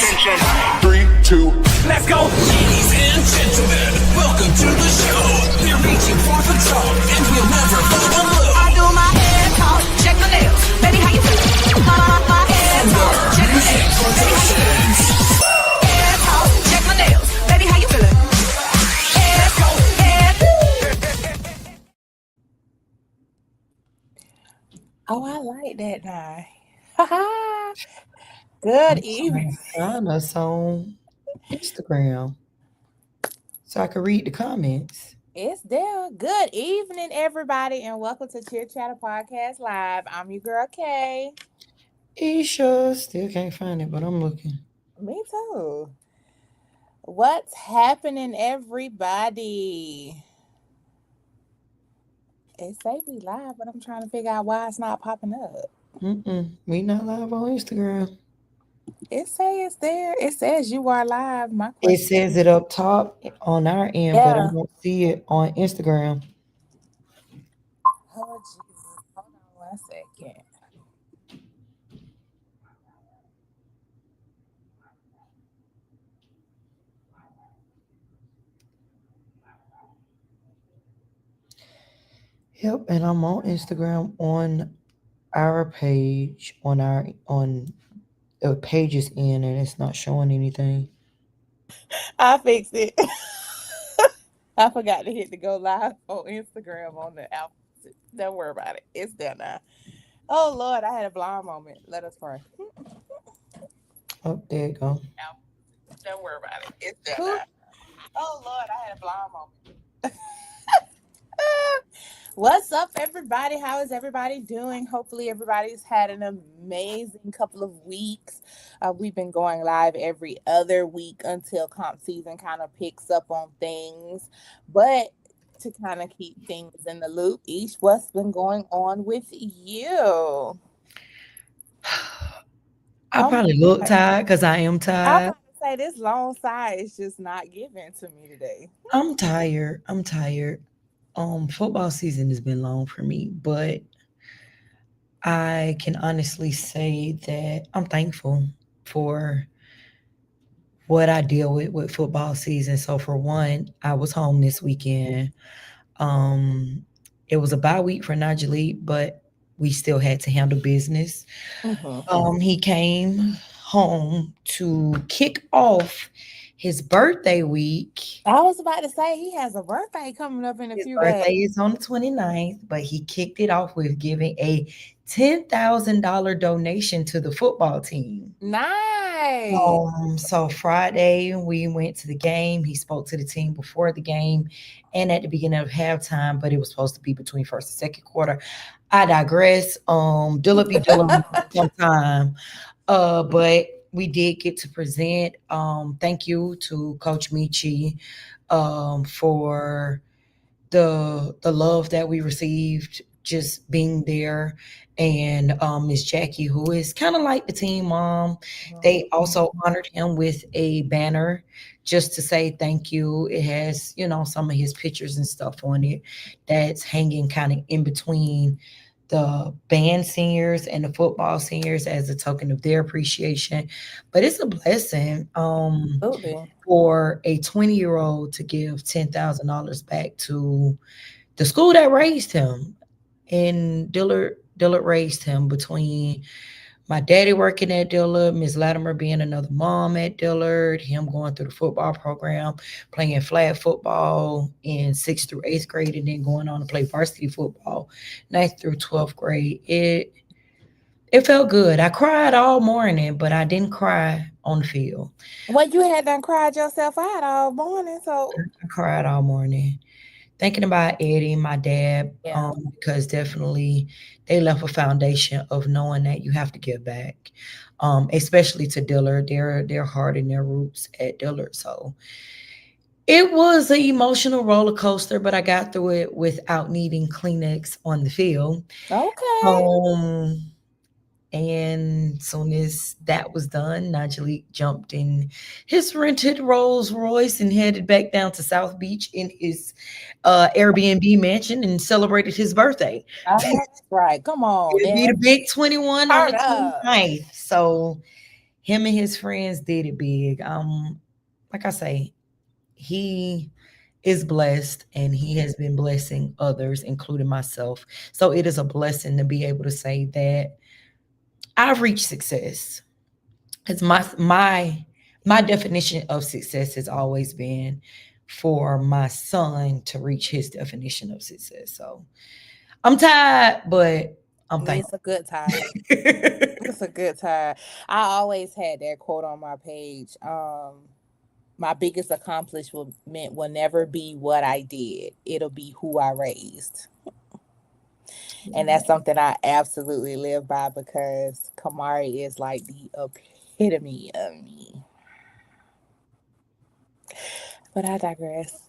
Attention. 3, 2. Let's go. Ladies and gentlemen, welcome to the show. We're reaching for the top, and we'll never fall below. I do my hair talk, check my nails. Baby, how you feel? My hair talk, check my nails. Hair talk, check my nails. Baby, how you feeling? Hair talk, hair. Oh, I like that now. Good evening. Find us on Instagram so I can read the comments. It's there. Good evening, everybody, and welcome to Chit Chatter Podcast Live. I'm your girl, Kay. Isha, still can't find it, but I'm looking. Me too. What's happening, everybody? It say we live, but I'm trying to figure out why it's not popping up. We not live on Instagram. It says there. It says you are live. My It question. says it up top on our end, but I don't see it on Instagram. Oh, Jesus. Hold on 1 second. Yep, and I'm on Instagram on our page, on the pages in, and it's not showing anything. I fixed it. I forgot to hit the go live on Instagram on the app. Don't worry about it. It's there now. Oh, Lord, I had a blind moment. Let us pray. Oh, there you go. Don't worry about it. It's there now. Oh, Lord, I had a blind moment. What's up, everybody? How is everybody doing? Hopefully, everybody's had an amazing couple of weeks. We've been going live every other week until comp season kind of picks up on things. But to kind of keep things in the loop, Ish, what's been going on with you? I probably look tired because I am I'm tired. about to say this long side is just not given to me today. I'm tired. Football season has been long for me, but I can honestly say that I'm thankful for what I deal with football season. So for one, I was home this weekend. It was a bye week for Najee, but we still had to handle business. He came home to kick off his birthday week. I was about to say he has a birthday coming up in a His few birthday days. is on the 29th, but he kicked it off with giving a $10,000 donation to the football team. Nice. So Friday we went to the game. He spoke to the team before the game and at the beginning of halftime, but it was supposed to be between first and second quarter. I digress. Dilla be Dilla sometime. But we did get to present. Thank you to Coach Michi for the love that we received just being there, and Miss Jackie, who is kind of like the team mom. They also honored him with a banner just to say thank you. It has, some of his pictures and stuff on it that's hanging kind of in between the band singers and the football singers as a token of their appreciation. But it's a blessing for a 20-year-old to give $10,000 back to the school that raised him. And Dillard raised him between my daddy working at Dillard, Ms. Latimer being another mom at Dillard, him going through the football program, playing flag football in 6th through 8th grade, and then going on to play varsity football 9th through 12th grade. It felt good. I cried all morning, but I didn't cry on the field. Well, you had done cried yourself out all morning, so I cried all morning. Thinking about Eddie, my dad, because definitely they left a foundation of knowing that you have to give back, especially to Dillard. Their heart and their roots at Dillard. So it was an emotional roller coaster, but I got through it without needing Kleenex on the field. Okay. And as soon as that was done, Najee jumped in his rented Rolls Royce and headed back down to South Beach in his Airbnb mansion and celebrated his birthday. That's right. Come on. It'd be the big 21 on the 29th. So him and his friends did it big. Like I say, he is blessed and he has been blessing others, including myself. So it is a blessing to be able to say that I've reached success. It's my definition of success has always been for my son to reach his definition of success. So I'm tired, but I'm It's thankful. a good time. It's a good time. I always had that quote on my page. My biggest accomplishment will never be what I did. It'll be who I raised. And that's something I absolutely live by because Kamari is like the epitome of me. But I digress.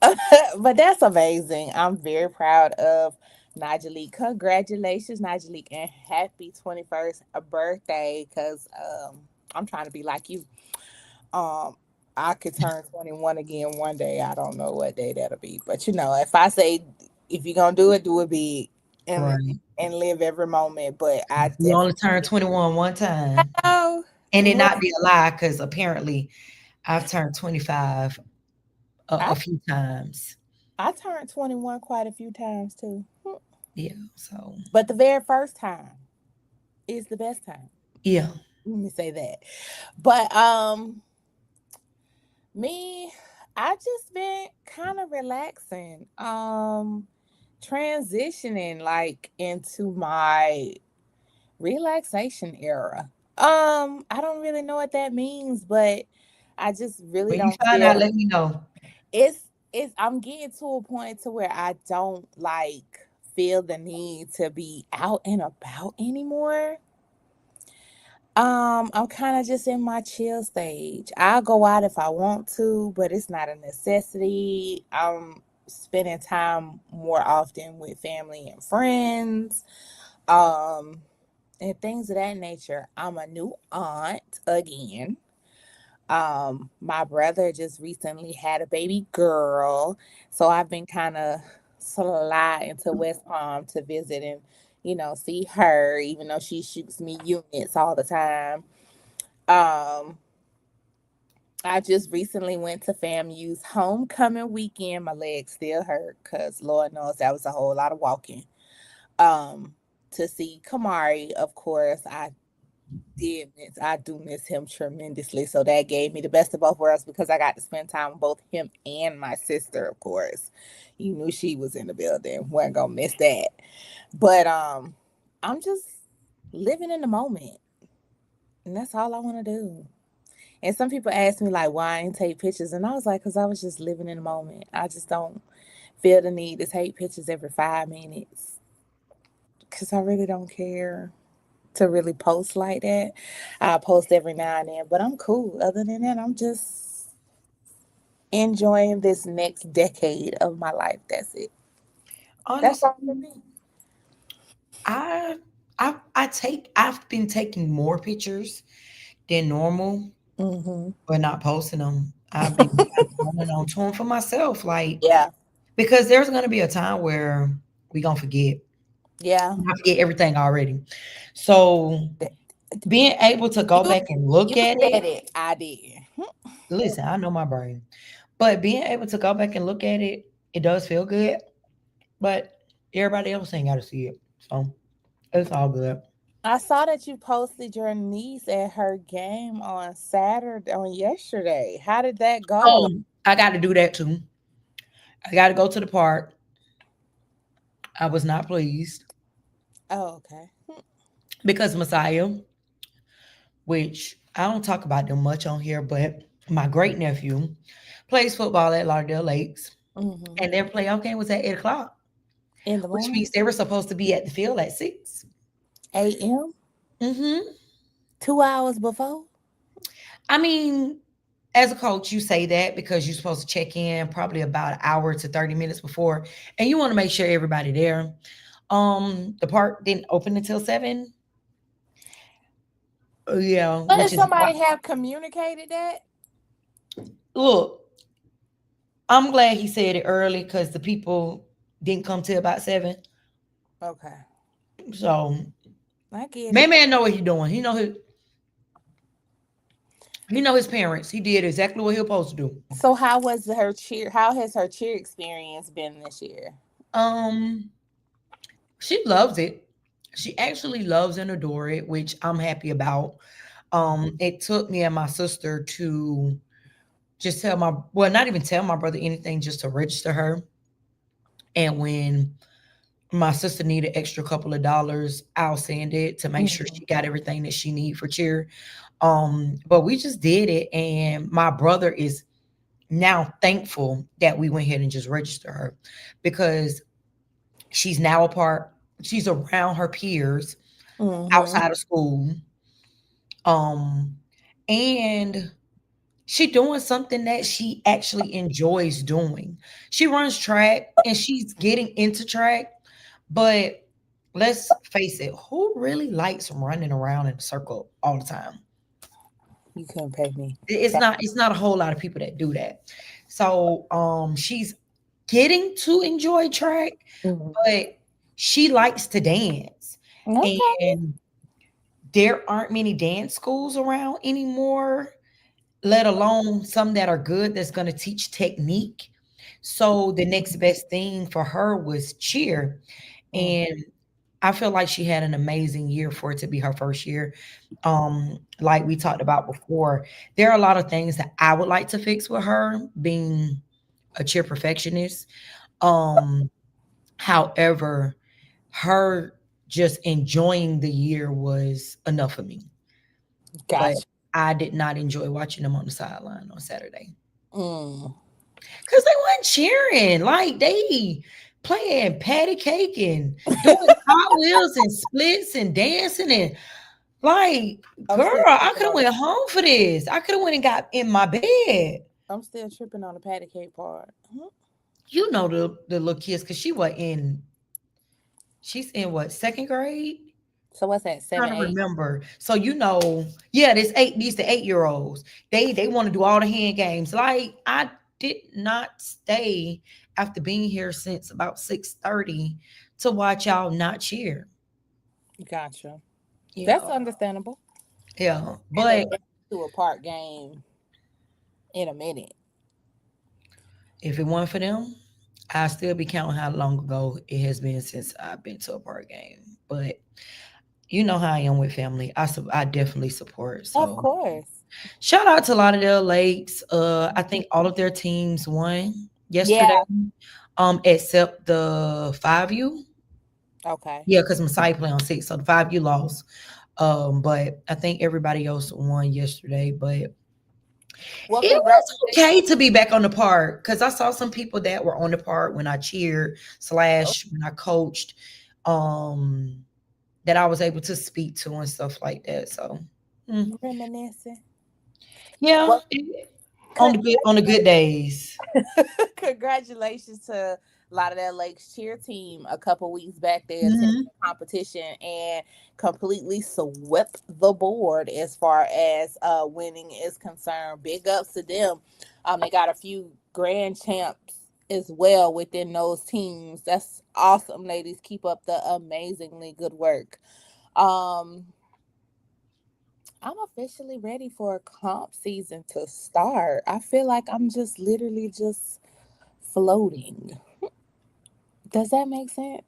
But that's amazing. I'm very proud of Nigelique. Congratulations, Nigelique, and happy 21st birthday. Cause I'm trying to be like you. Um, I could turn 21 again one day. I don't know what day that'll be, but if I say if you're gonna do it big and Right. and live every moment. But I You only turned definitely 21 one time. know And it what not be a lie, because apparently I've turned 25 a I few times. I turned 21 quite a few times too. Yeah. So But the very first time is the best time. yeah. Let me say that. But me, I just been kind of relaxing. Transitioning like into my relaxation era. I don't really know what that means, but I just really When you don't find out, feel let me know. it's I'm getting to a point to where I don't like feel the need to be out and about anymore. I'm kind of just in my chill stage. I'll go out if I want to, but it's not a necessity. I'm spending time more often with family and friends, um, and things of that nature. I'm a new aunt again. My brother just recently had a baby girl, so I've been kind of sliding to West Palm to visit and see her, even though she shoots me units all the time. Um, I just recently went to FAMU's homecoming weekend. My legs still hurt because Lord knows that was a whole lot of walking. Um, to see Kamari, of course, I do miss him tremendously. So that gave me the best of both worlds because I got to spend time with both him and my sister, of course. You knew she was in the building. Wasn't gonna miss that. But I'm just living in the moment. And that's all I want to do. And some people ask me like why I didn't take pictures. And I was like, because I was just living in the moment. I just don't feel the need to take pictures every 5 minutes. Because I really don't care to really post like that. I post every now and then, but I'm cool. Other than that, I'm just enjoying this next decade of my life. That's it. That's all for Honestly, me. I I've been taking more pictures than normal, Hmm. but not posting them. I've been kind of running on to them for myself, like Yeah. because there's gonna be a time where we gonna forget. Yeah. I forget everything already. So being able to go You back and look you at said it, it. I did. listen, I know my brain, but being able to go back and look at it, it does feel good. But everybody else ain't got to see it, so it's all good. I saw that you posted your niece at her game on Saturday on yesterday. How did that Oh, go? I got to do that too. I got to go to the park. I was not pleased Oh, okay. because Messiah, which I don't talk about them much on here, but my great nephew plays football at Lauderdale Lakes, Hmm. and their playoff game was at 8 o'clock, In the which morning, means they were supposed to be at the field at 6. a.m. Mm-hmm. 2 hours before. I mean, as a coach, you say that because you're supposed to check in probably about an hour to 30 minutes before, and you want to make sure everybody there. The park didn't open until 7. Yeah, But if which is somebody have communicated that, look. I'm glad he said it early because the people didn't come till about 7. okay, So I get man, it. man know what he doing. He know who. You know his parents. He did exactly what he was supposed to do. So how was her cheer? How has her cheer experience been this year? Um, she loves it. She actually loves and adore it, which I'm happy about. It took me and my sister to just tell my well, not even tell my brother anything, just to register her. And when my sister needed extra couple of dollars, I'll send it to make sure Mhm. she got everything that she need for cheer. But we just did it, and my brother is now thankful that we went ahead and just registered her because she's now a part. She's around her peers Mhm. outside of school, um, and she doing something that she actually enjoys doing. She runs track, and she's getting into track, but let's face it, who really likes running around in a circle all the time? You couldn't pay me. It's not a whole lot of people that do that. So she's getting to enjoy track, Mhm. but she likes to dance. Okay. And there aren't many dance schools around anymore, let alone some that are good that's going to teach technique. So the next best thing for her was cheer. Mm. And I feel like she had an amazing year for it to be her first year. Like we talked about before, there are a lot of things that I would like to fix with her being a cheer perfectionist. Um, However, her just enjoying the year was enough for me. But Gotcha. I did not enjoy watching them on the sideline on Saturday Mm. because they weren't cheering. Like they playing patty cake and doing cartwheels and splits and dancing and like, I'm girl, still I tripping could have on the went home for this. I could have went and got in my bed. I'm still tripping on the patty cake part. Mhm. You know the little kids because she's in what, second grade? So what's that? Trying Seven, to eight? remember. So yeah, these the 8 year olds. They want to do all the hand games. Like I did not stay after being here since about 6:30 to watch y'all not cheer. Gotcha. That's Yeah, understandable. yeah. I But haven't been to a park game in a minute. if it weren't for them, I still be counting how long ago it has been since I've been to a park game. But you know how I am with family. I definitely support. Of So course. shout out to Lauderdale Lakes. I think all of their teams won yesterday. Yeah. Except the 5U. Okay. Yeah, because Messiah play on 6, so the 5U lost. But I think everybody else won yesterday. But Well, it was congratulations. okay to be back on the park because I saw some people that were on the park when I cheered slash when I coached, um, that I was able to speak to and stuff like that. So mm, Reminiscing. yeah, Well, on the good days. congratulations to Lauderdale Lakes cheer team. A couple weeks back, they attended Mhm. the competition and completely swept the board as far as winning is concerned. Big ups to them. They got a few grand champs as well within those teams. That's awesome, ladies. Keep up the amazingly good work. Um, I'm officially ready for comp season to start. I feel like I'm just literally just floating. Does that make sense?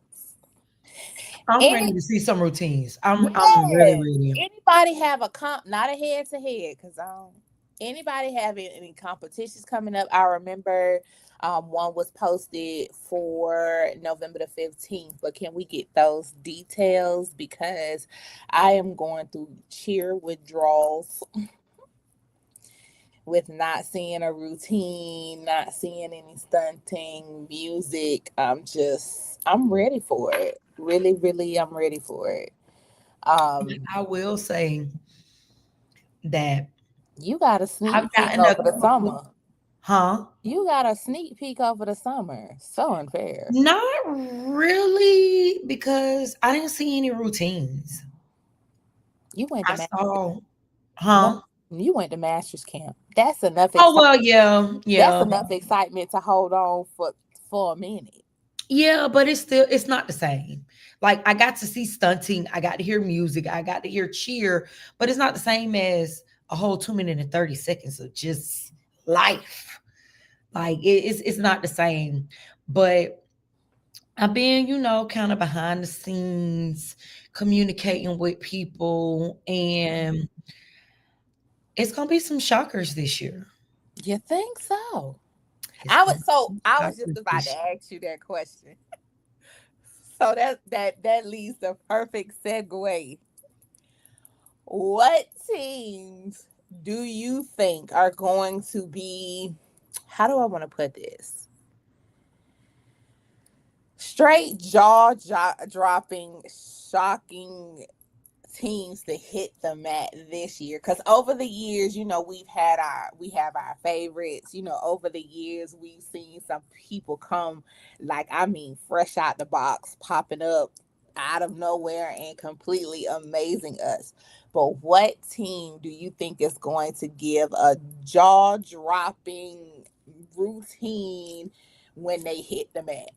I'm ready Any to see some routines. I'm really yes. ready. Anybody have a comp? Not a head to head, because I don't. Anybody have any competitions coming up? I remember one was posted for November the 15th, but can we get those details? Because I am going through cheer withdrawals with not seeing a routine, not seeing any stunting, music. I'm ready for it. Really, really, I'm ready for it. Um, I will say that you got a I've sneak peek gotten a over the couple, summer. huh? You got a sneak peek over the summer. So unfair. Not really, because I didn't see any routines. You went to I master. saw, No, huh? you went to master's camp. That's enough Oh excitement. well, yeah, That's yeah, enough excitement to hold on for a minute. yeah, but it's not the same. Like I got to see stunting, I got to hear music, I got to hear cheer, but it's not the same as a whole 2 minutes and 30 seconds of just life. Like it's not the same. But I've been, kind of behind the scenes, communicating with people, and it's gonna be some shockers this year. You think so? It's I gonna was so be I was just shockers about this to year. ask you that question. So that leads the perfect segue. What teams do you think are going to be, how do I want to put this? Straight dropping, shocking teams to hit the mat this year, because over the years, we have our favorites. Over the years we've seen some people come, like, I mean, fresh out the box, popping up out of nowhere and completely amazing us. But what team do you think is going to give a jaw-dropping routine when they hit the mat?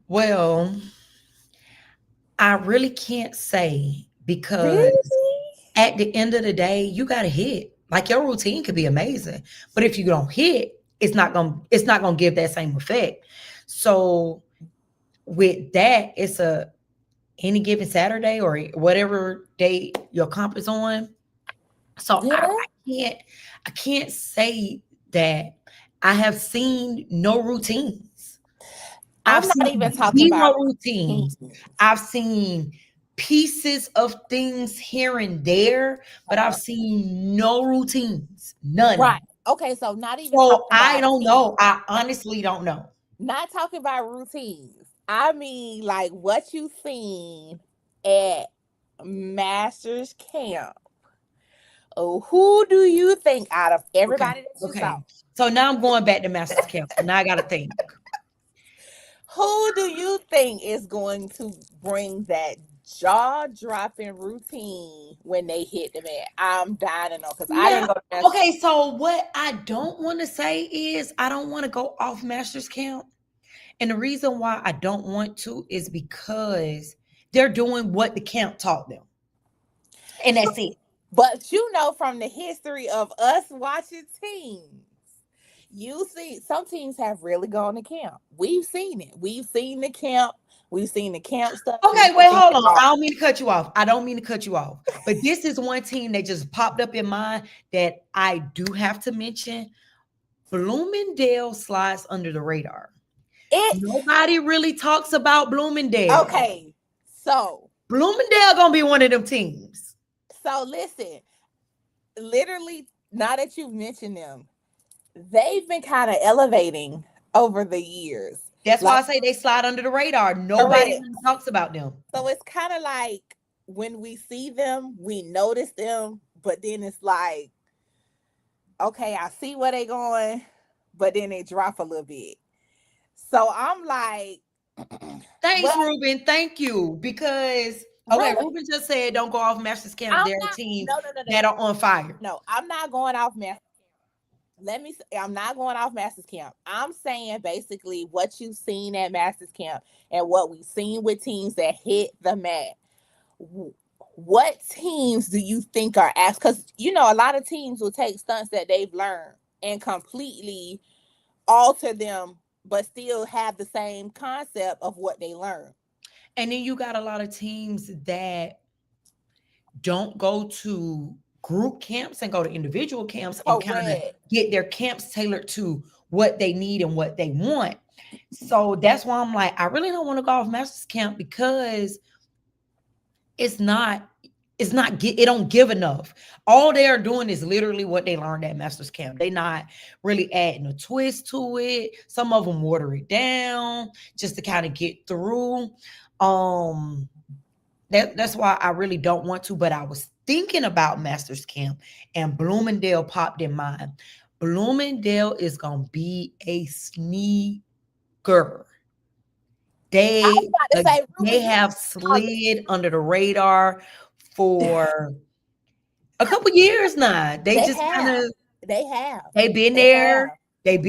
Well, I really can't say because Really? at the end of the day, you gotta hit. Like your routine could be amazing, but if you don't hit, it's not gonna give that same effect. So with that, it's a any given Saturday or whatever day your comp is on. So I, Yeah. I can't I can't say that I have seen no routines. I've I'm not seen even talking zero about routines. teams. I've seen pieces of things here and there, but I've seen no routines. Right. None. Okay, so not even So talking I about don't teams. know. I honestly don't know. Not talking about routines. I mean, like, what you seen at Masters Camp. Oh, who do you think out of Okay. everybody that you saw? Okay. So now I'm going back to Masters Camp. So now I gotta think. Who do you think is going to bring that jaw-dropping routine when they hit the mat? I'm dying to know, because I didn't Now, go to Masters. okay, so what I don't want to say is I don't want to go off Masters Camp. And the reason why I don't want to is because they're doing what the camp taught them. And that's it. But from the history of us watching teams, you see some teams have really gone to camp. We've seen it. We've seen the camp. We've seen the camp stuff. Okay, We've wait, seen hold it on. all. I don't mean to cut you off. I don't mean to cut you off. But this is one team that just popped up in mind that I do have to mention. Bloomingdale slides under the radar. Nobody really talks about Bloomingdale. Okay, so Bloomingdale gonna be one of them teams. listen, literally, now that you've mentioned them, they've been kind of elevating over the years. That's why I Like, say they slide under the radar. Nobody correct. really talks about them. So it's kind of like when we see them, we notice them, but then it's like, okay, I see where they going, but then they drop a little bit. So I'm like, Thanks, well, Ruben. Thank you. Because okay, really, Ruben just said don't go off Masters Camp. I'm There are not. teams No, that are on fire. no. I'm not going off Masters Camp. I'm not going off Masters Camp. I'm saying basically what you've seen at Masters Camp and what we've seen with teams that hit the mat. What teams do you think are asked? Because a lot of teams will take stunts that they've learned and completely alter them, but still have the same concept of what they learned. And then you got a lot of teams that don't go to group camps and go to individual camps and kind of Correct. get their camps tailored to what they need and what they want. So that's why I'm like, I really don't want to go off Masters Camp because it don't give enough. All they are doing is literally what they learned at Masters Camp. They're not really adding a twist to it. Some of them water it down just to kind of get through. That's why I really don't want to, but I was thinking about Masters Camp and Bloomingdale popped in mind. Bloomingdale is gonna be a sneaker. They I was about to say, they Ruben, have slid under the radar for a couple years now. They just kind of They have. they've been They there. have. They've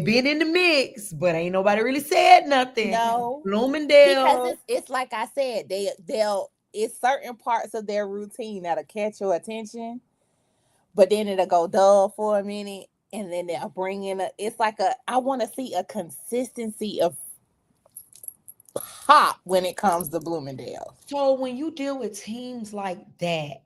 been in the mix, but ain't nobody really said nothing. No, Bloomingdale. because it's like I said, it's certain parts of their routine that'll catch your attention, but then it'll go dull for a minute, and then they'll bring in it's like I want to see a consistency of pop when it comes to Bloomingdale. So when you deal with teams like that,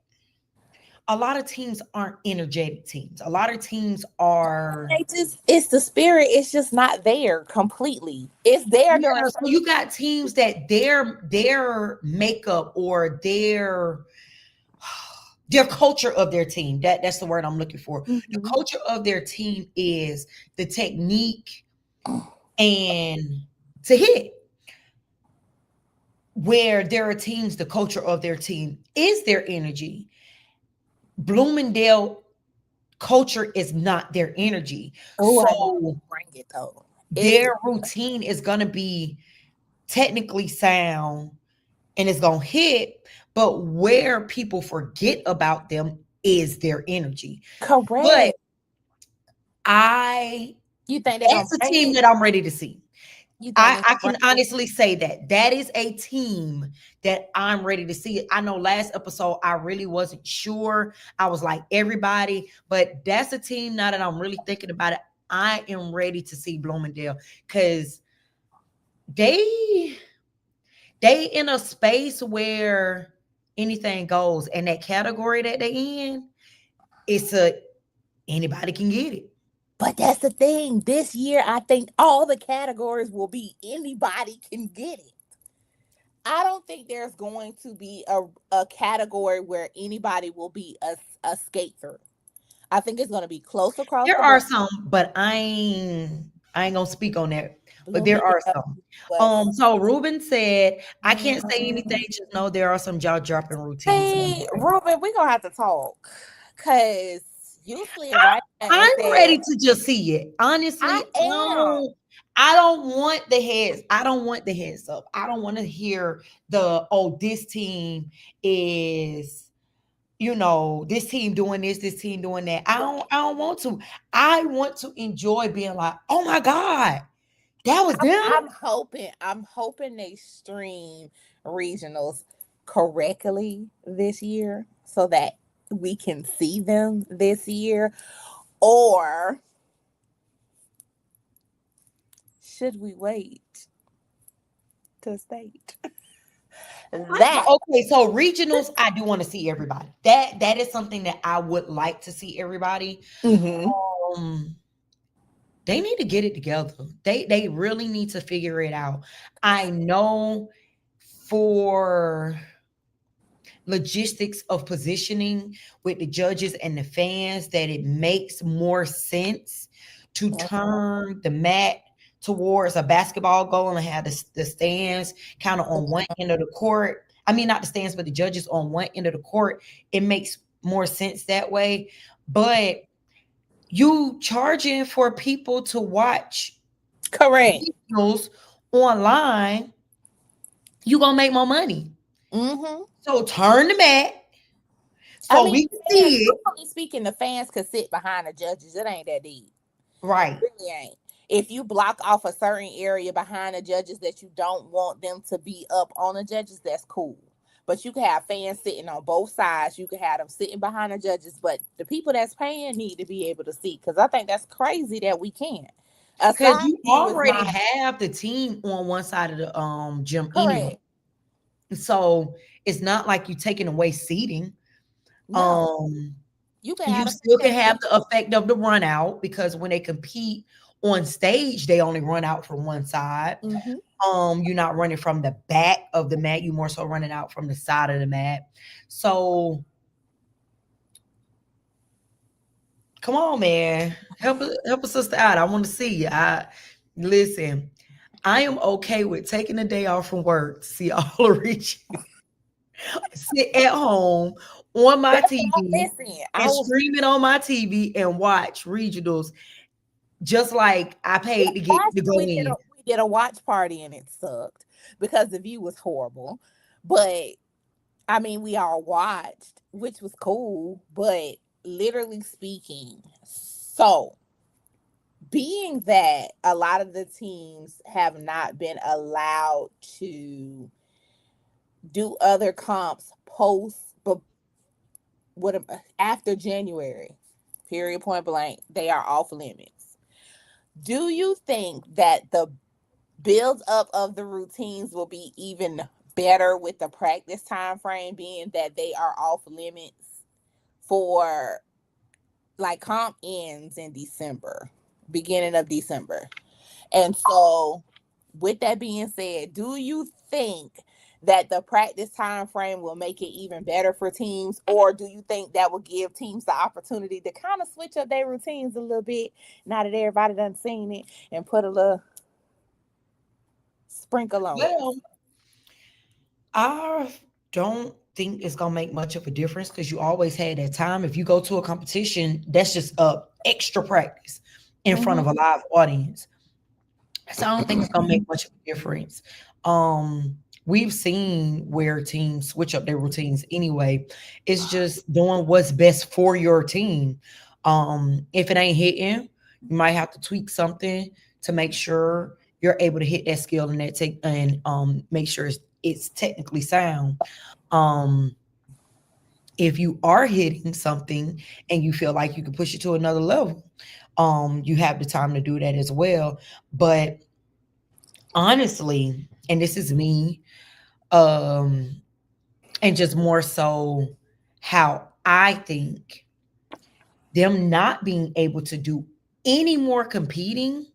a lot of teams aren't energetic teams. A lot of teams are. It's the spirit. It's just not there completely. It's there during. Yeah, so you got teams that their makeup or their culture of their team. That's the word I'm looking for. The Mhm. culture of their team is the technique and to hit. Where there are teams, the culture of their team is their energy. Bloomingdale culture is not their energy. Oh, I So didn't bring it though. their routine is going to be technically sound and it's going to hit, but where people forget about them is their energy. Correct. But You think they're that's a team that I'm ready to see. You think I can honestly say that is a team that I'm ready to see. I know last episode I really wasn't sure. I was like everybody, but that's a team now that I'm really thinking about it. I am ready to see Bloomingdale because they in a space where anything goes, and that category that they in, it's anybody can get it. But that's the thing. This year, I think all the categories will be anybody can get it. I don't think there's going to be a category where anybody will be a skate through. I think it's going to be close across. There the are board. some, but I ain't gonna speak on that. But there are some. But- So Ruben said, I can't say anything, just know there are some jaw dropping routines. Hey, Ruben, we're gonna have to talk. Cause usually I'm ready to just see it. Honestly, I don't want the heads. I don't want the heads up. I don't want to hear this team is, this team doing this team doing that. I don't want to. I want to enjoy being like, oh my God, that was them. I'm hoping they stream regionals correctly this year so that we can see them this year. Or should we wait to state? Okay, so regionals, I do want to see everybody. That is something that I would like to see everybody. Mm-hmm. They need to get it together. They really need to figure it out. I know for logistics of positioning with the judges and the fans that it makes more sense to turn the mat towards a basketball goal and have the stands kind of on one end of the court. I mean, not the stands, but the judges on one end of the court. It makes more sense that way. But you charging for people to watch correct videos online, you gonna make more money. Mm-hmm. So turn the mat we can see it. Speaking, the fans could sit behind the judges. It ain't that deep. Right. It really ain't. If you block off a certain area behind the judges that you don't want them to be up on the judges, that's cool. But you can have fans sitting on both sides. You can have them sitting behind the judges. But the people that's paying need to be able to see. Because I think that's crazy that we can't. Because you already have the team on one side of the gym anyway. So it's not like you're taking away seating. No. You still can have the effect of the run out, because when they compete on stage, they only run out from one side. Mm-hmm. You're not running from the back of the mat. You're more so running out from the side of the mat. So come on, man. Help a sister out. I want to see you. Listen, I am okay with taking a day off from work to see all the regions. Sit at home on my TV and stream it on my TV and watch regionals, just like I paid to go in. We did a watch party and it sucked because the view was horrible. But I mean, we all watched, which was cool. But literally speaking, so being that a lot of the teams have not been allowed to do other comps post, but what after January? Period. Point blank. They are off limits. Do you think that the build up of the routines will be even better with the practice time frame being that they are off limits for like comp ends in December, beginning of December? And so, with that being said, do you think that the practice time frame will make it even better for teams, or do you think that will give teams the opportunity to kind of switch up their routines a little bit now that everybody done seen it and put a little sprinkle on it? Well, I don't think it's gonna make much of a difference because you always had that time. If you go to a competition, that's just extra practice in front of a live audience. So I don't think it's gonna make much of a difference. We've seen where teams switch up their routines anyway. It's just doing what's best for your team. If it ain't hitting, you might have to tweak something to make sure you're able to hit that skill and that take and make sure it's technically sound. Um, if you are hitting something and you feel like you can push it to another level, you have the time to do that as well. But honestly, and this is me, and just more so how I think them not being able to do any more competing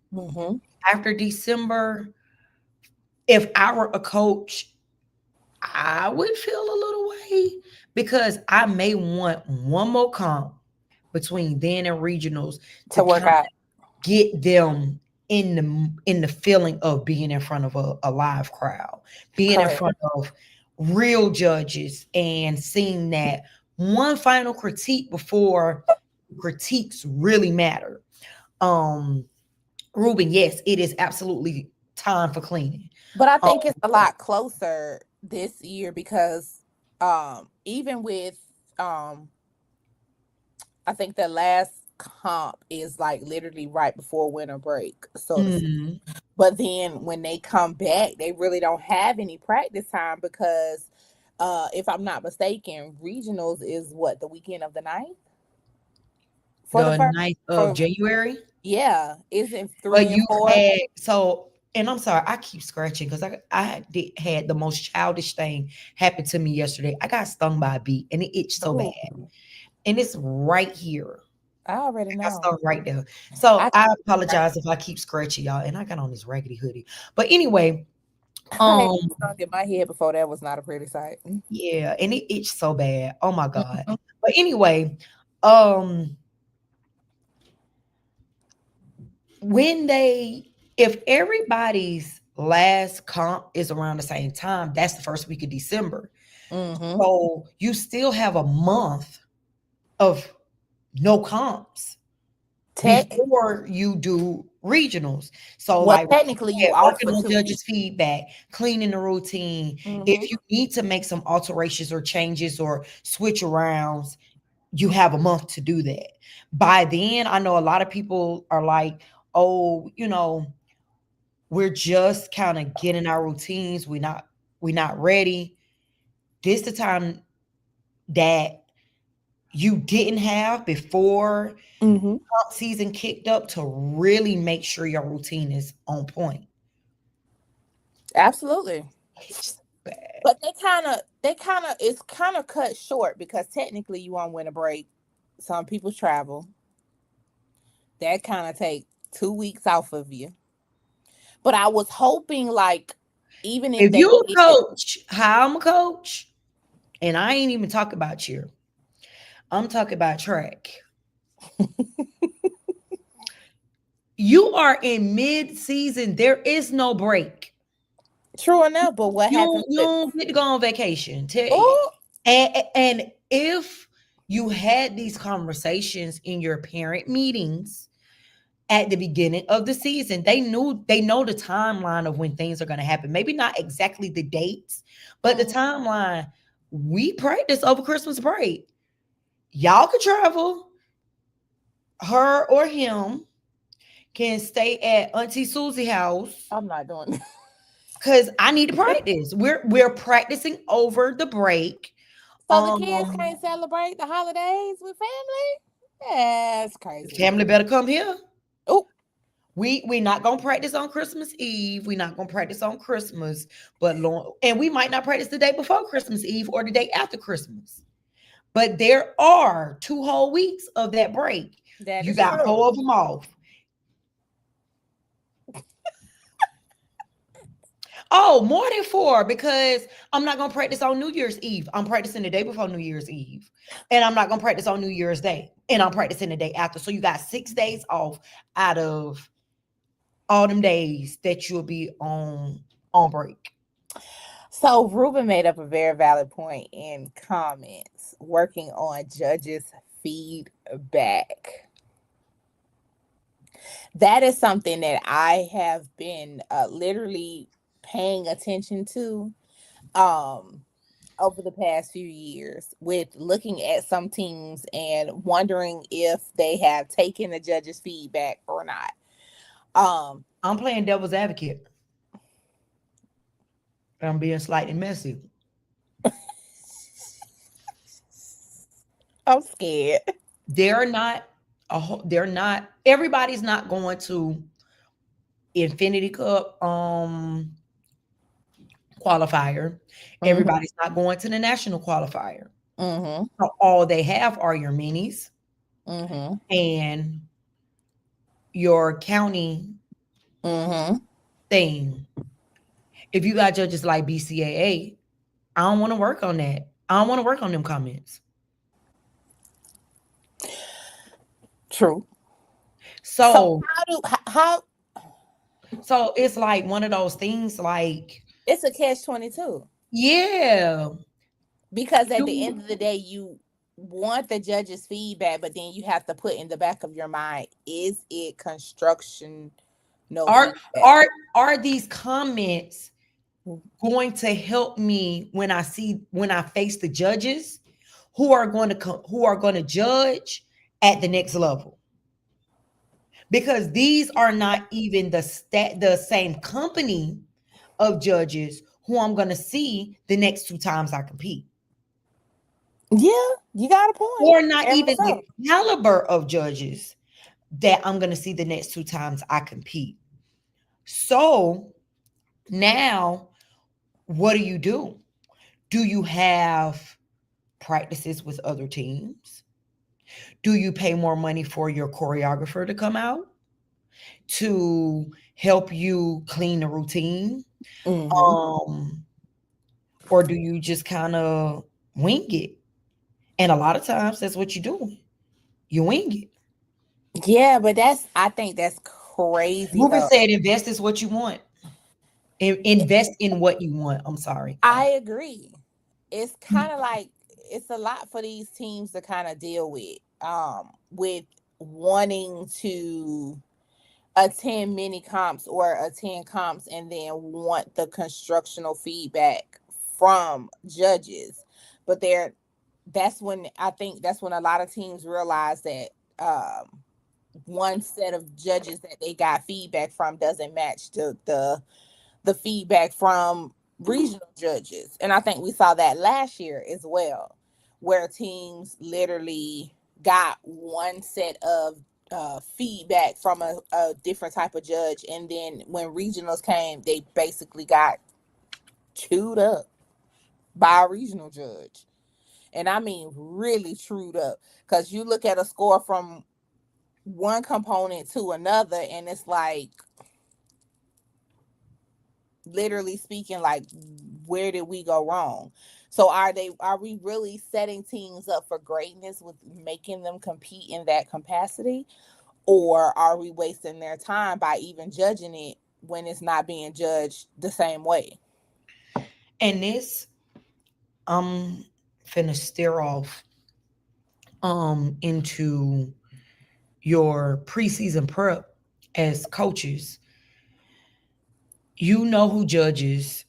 after December, if I were a coach, I would feel a little way because I may want one more comp between then and regionals To work kinda out. get them in the feeling of being in front of a live crowd, being in Correct. front of real judges and seeing that one final critique before critiques really matter. Ruben, yes, it is absolutely time for cleaning. But I think Um, it's a lot closer this year because even with I think the last comp is like literally right before winter break. So to speak. mhm. But then when they come back, they really don't have any practice time because if I'm not mistaken, regionals is what, the weekend of the 9th? For the The first 9th of for January. yeah, isn't But 3 and you 4? had so, and I'm sorry, I keep scratching because had the most childish thing happen to me yesterday. I got stung by a bee and it itched so Oh, bad, and it's right here. I already I got know. stung right there. So I I apologize if I keep scratching y'all. And I got on this raggedy hoodie, but anyway, I had um, stung in my head before. That was not a pretty sight. yeah, and it itched so bad. Oh my god. But anyway, um, when they if everybody's last comp is around the same time, that's the first week of December. Mm-hmm. So you still have a month of no comps before you do regionals. So Well, like technically, you off working for on 2 judges' weeks. feedback, cleaning the routine. Mm-hmm. If you need to make some alterations or changes or switch arounds, you have a month to do that. By then, I know a lot of people are like, oh, we're just kind of getting our routines. We're not ready. This the time that you didn't have before Mm-hmm. comp season kicked up to really make sure your routine is on point. Absolutely. It's just bad. But it's kind of cut short because technically you on winter break. Some people travel. That kind of take 2 weeks off of you. But I was hoping like even if If they you a did, coach, how I'm a coach, and I ain't even talking about cheer. I'm talking about track. You are in mid-season. There is no break. true enough. But what You happens don't, you with don't get to go on vacation. oh And if you had these conversations in your parent meetings at the beginning of the season, they know the timeline of when things are going to happen. Maybe not exactly the dates, but the timeline. We practice over Christmas break. Y'all can travel. Her or him can stay at Auntie Susie's house I'm not doing because I need to practice. We're practicing over the break. So the kids Um, can't celebrate the holidays with family? That's crazy. family better come here. Oh, We're not gonna practice on Christmas Eve. We're not gonna practice on Christmas, but long, and we might not practice the day before Christmas Eve or the day after Christmas. But there are 2 whole weeks of that break. that You is got true. 4 of them off. Oh, more than 4 because I'm not gonna practice on New Year's Eve. I'm practicing the day before New Year's Eve, and I'm not gonna practice on New Year's Day, and I'm practicing the day after. So you got 6 days off out of all them days that you'll be on break. So Ruben made up a very valid point in comments, working on judges' feedback. That is something that I have been literally paying attention to over the past few years with looking at some teams and wondering if they have taken the judges' feedback or not. I'm playing devil's advocate. I'm being slightly messy. I'm scared. They're not they're not everybody's not going to Infinity Cup qualifier. Everybody's not going to the national qualifier. Mm-hmm. So all they have are your minis Mm-hmm. and your county Mm-hmm. thing. If you got judges like BCAA, I don't want to work on that. I don't want to work on them comments. True. So How so it's like one of those things like, it's a catch-22 yeah. because at the end of the day, you want the judges' feedback, but then you have to put in the back of your mind, is it construction? No. Are these comments going to help me when I face the judges who are going to judge at the next level? Because these are not even the same company of judges who I'm going to see the next 2 times I compete. Yeah, you got a point. Or not Every even so. the caliber of judges that I'm going to see the next 2 times I compete. So now, what do? Do you have practices with other teams? Do you pay more money for your choreographer to come out to help you clean the routine? Mhm. Or do you just kind of wing it? And a lot of times that's what you do. You wing it. Yeah, but I think that's crazy. Ruben Though. said invest is what you want. Invest in what you want. I'm sorry. I agree. It's kind of like it's a lot for these teams to kind of deal with wanting to attend mini comps or attend comps and then want the constructional feedback from judges. But that's when a lot of teams realize that one set of judges that they got feedback from doesn't match the feedback from regional judges. And I think we saw that last year as well, where teams literally got one set of feedback from a different type of judge. And then when regionals came, they basically got chewed up by a regional judge. And I mean, really chewed up. Because you look at a score from one component to another, and it's like, literally speaking, like, where did we go wrong? So are we really setting teams up for greatness with making them compete in that capacity, or are we wasting their time by even judging it when it's not being judged the same way? And this, I'm finna steer off into your preseason prep as coaches. You know who judges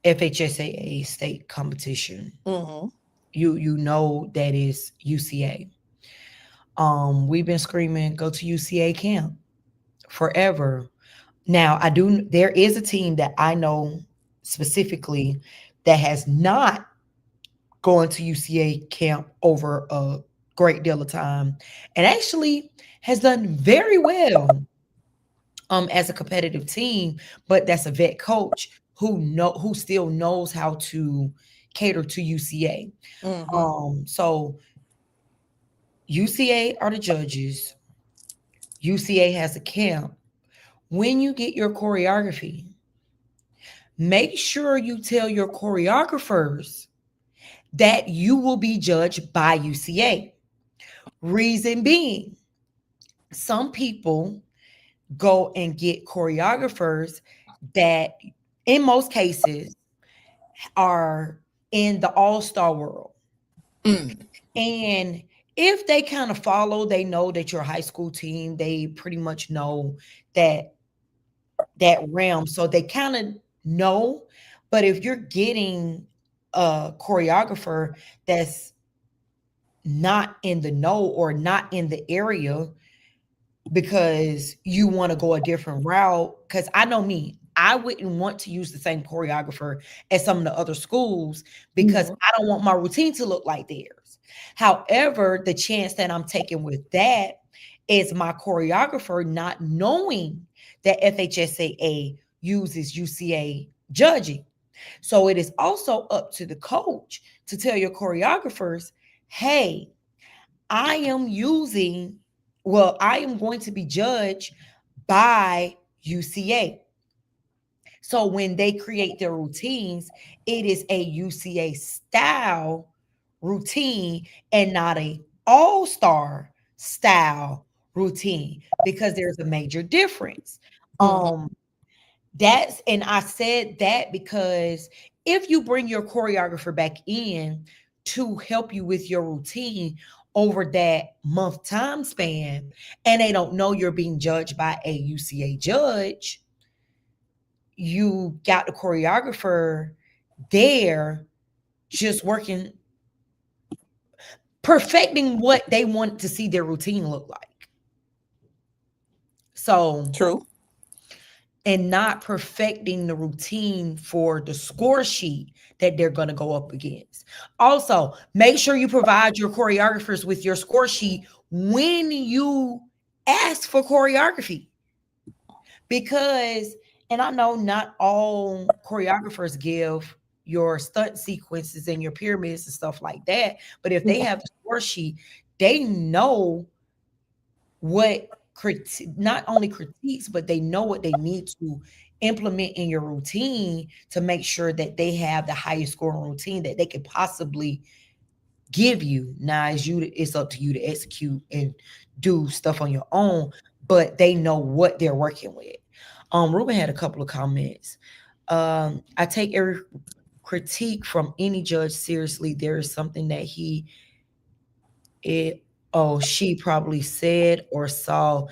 FHSAA state competition. Mm-hmm. You know that is UCA. We've been screaming, go to UCA camp forever. Now, there is a team that I know specifically that has not gone to UCA camp over a great deal of time and actually has done very well as a competitive team, but that's a vet coach who still knows how to cater to UCA. So UCA are the judges. UCA has a camp. When you get your choreography, make sure you tell your choreographers that you will be judged by UCA. Reason being, some people go and get choreographers that, in most cases, are in the all-star world. And if they kind of follow, they know that you're a high school team, they pretty much know that realm. So they kind of know. But if you're getting a choreographer that's not in the know or not in the area because you want to go a different route, because I know me, I wouldn't want to use the same choreographer as some of the other schools because I don't want my routine to look like theirs. However, the chance that I'm taking with that is my choreographer not knowing that FHSAA uses UCA judging. So it is also up to the coach to tell your choreographers, hey, I am going to be judged by UCA. So when they create their routines, it is a UCA style routine and not a all-star style routine because there's a major difference. And I said that because if you bring your choreographer back in to help you with your routine over that month time span, and they don't know you're being judged by a UCA judge, you got the choreographer there just working, perfecting what they want to see their routine look like. So True. And not perfecting the routine for the score sheet that they're going to go up against. Also, make sure you provide your choreographers with your score sheet when you ask for choreography. Because, and I know not all choreographers give your stunt sequences and your pyramids and stuff like that, but if they have the score sheet, they know what not only critiques, but they know what they need to implement in your routine to make sure that they have the highest scoring routine that they could possibly give you. Now, it's up to you to execute and do stuff on your own, but they know what they're working with. Ruben had a couple of comments. I take every critique from any judge seriously. There is something that she probably said or saw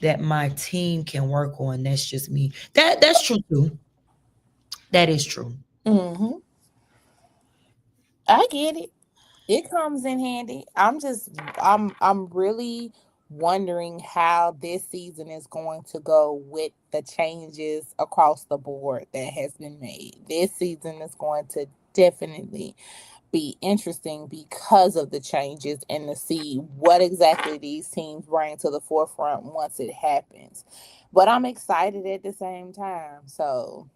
that my team can work on. That's just me. That's true too. That is true. I get it. It comes in handy. I'm really wondering how this season is going to go with the changes across the board that has been made. This season is going to definitely be interesting because of the changes and to see what exactly these teams bring to the forefront once it happens. But I'm excited at the same time. So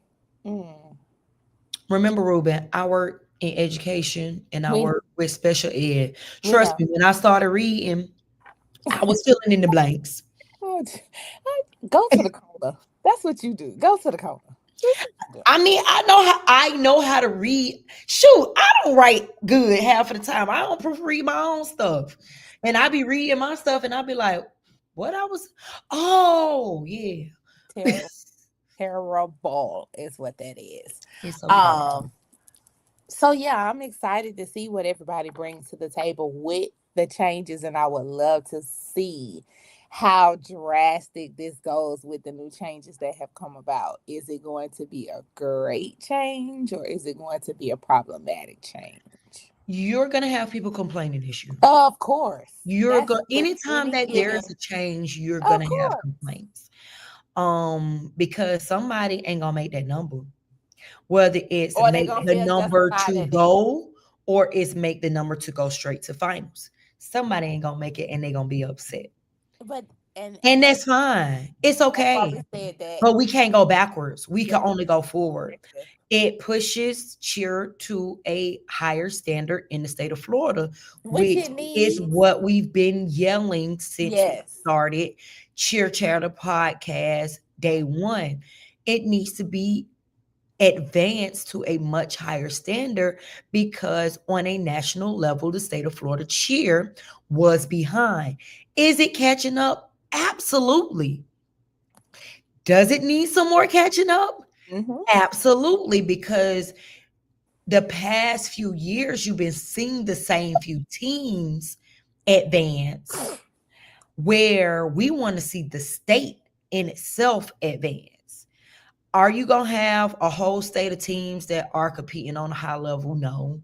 remember, Ruben, I work in education and I work with special ed. Trust me, when I started reading, I was filling in the blanks. Go to the corner. That's what you do. Go to the corner. I mean, I know how to read. Shoot, I don't write good half of the time. I don't proofread my own stuff. And I be reading my stuff and I be like, yeah. Terrible is what that is. It's so so yeah, I'm excited to see what everybody brings to the table with the changes, and I would love to see how drastic this goes with the new changes that have come about. Is it going to be a great change or is it going to be a problematic change? You're going to have people complaining issue. Of course. Anytime that there is a change, you're going to have complaints. Because somebody ain't gonna make that number. Whether it's Or they make gonna the feel number justified to that they go or it's make the number to go straight to finals. Somebody ain't gonna make it and they gonna be upset. but And and that's fine. It's that's why we okay. said that. But we can't go backwards. We Yeah, can only go forward. perspective. It pushes cheer to a higher standard in the state of Florida, Which which it is needs. what we've been yelling since we Yes. started Cheer Chatter podcast day one. It needs to be advanced to a much higher standard because on a national level, the state of Florida cheer was behind. Is it catching up? Absolutely. Does it need some more catching up? Mm-hmm. Absolutely, because the past few years you've been seeing the same few teams advance where we want to see the state in itself advance. Are you going to have a whole state of teams that are competing on a high level? No.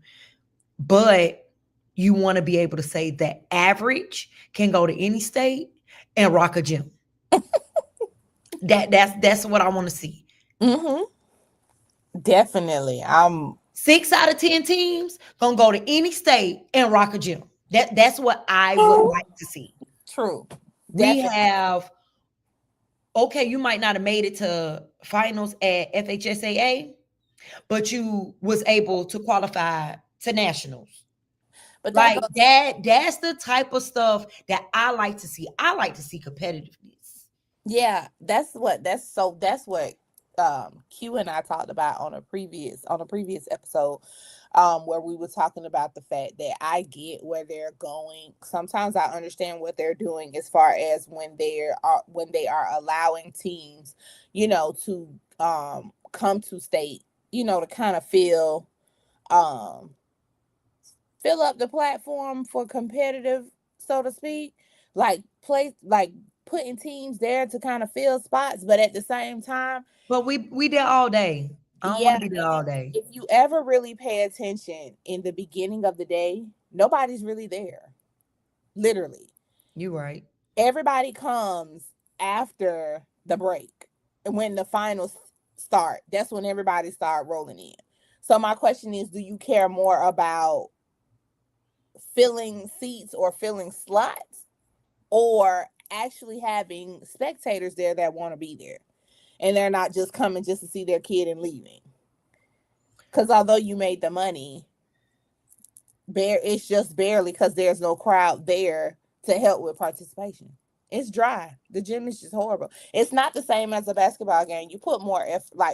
But you want to be able to say that average can go to any state and rock a gym. That's what I want to see. Mm-hmm. Definitely. 6 out of 10 teams gonna go to any state and rock a gym. That's what I would like to see. True. We Definitely. have okay, you might not have made it to finals at FHSAA, but you was able to qualify to nationals. But that Like goes, that's the type of stuff that I like to see. I like to see competitiveness. yeah, that's what Q and I talked about on a previous episode, where we were talking about the fact that I get where they're going. Sometimes I understand what they're doing as far as when they are allowing teams, to come to state, to kind of um fill up the platform for competitive, so to speak, like putting teams there to kind of fill spots, but at the same time, But we did all day. I don't want yeah, to be there all day. if you ever really pay attention in the beginning of the day, nobody's really there. Literally. You right. Everybody comes after the break. And when the finals start, that's when everybody start rolling in. So my question is, do you care more about filling seats or filling slots, or actually having spectators there that want to be there and they're not just coming just to see their kid and leaving? Because although you made the money, it's just barely, because there's no crowd there to help with participation. It's dry. The gym is just horrible. It's not the same as a basketball game. You put more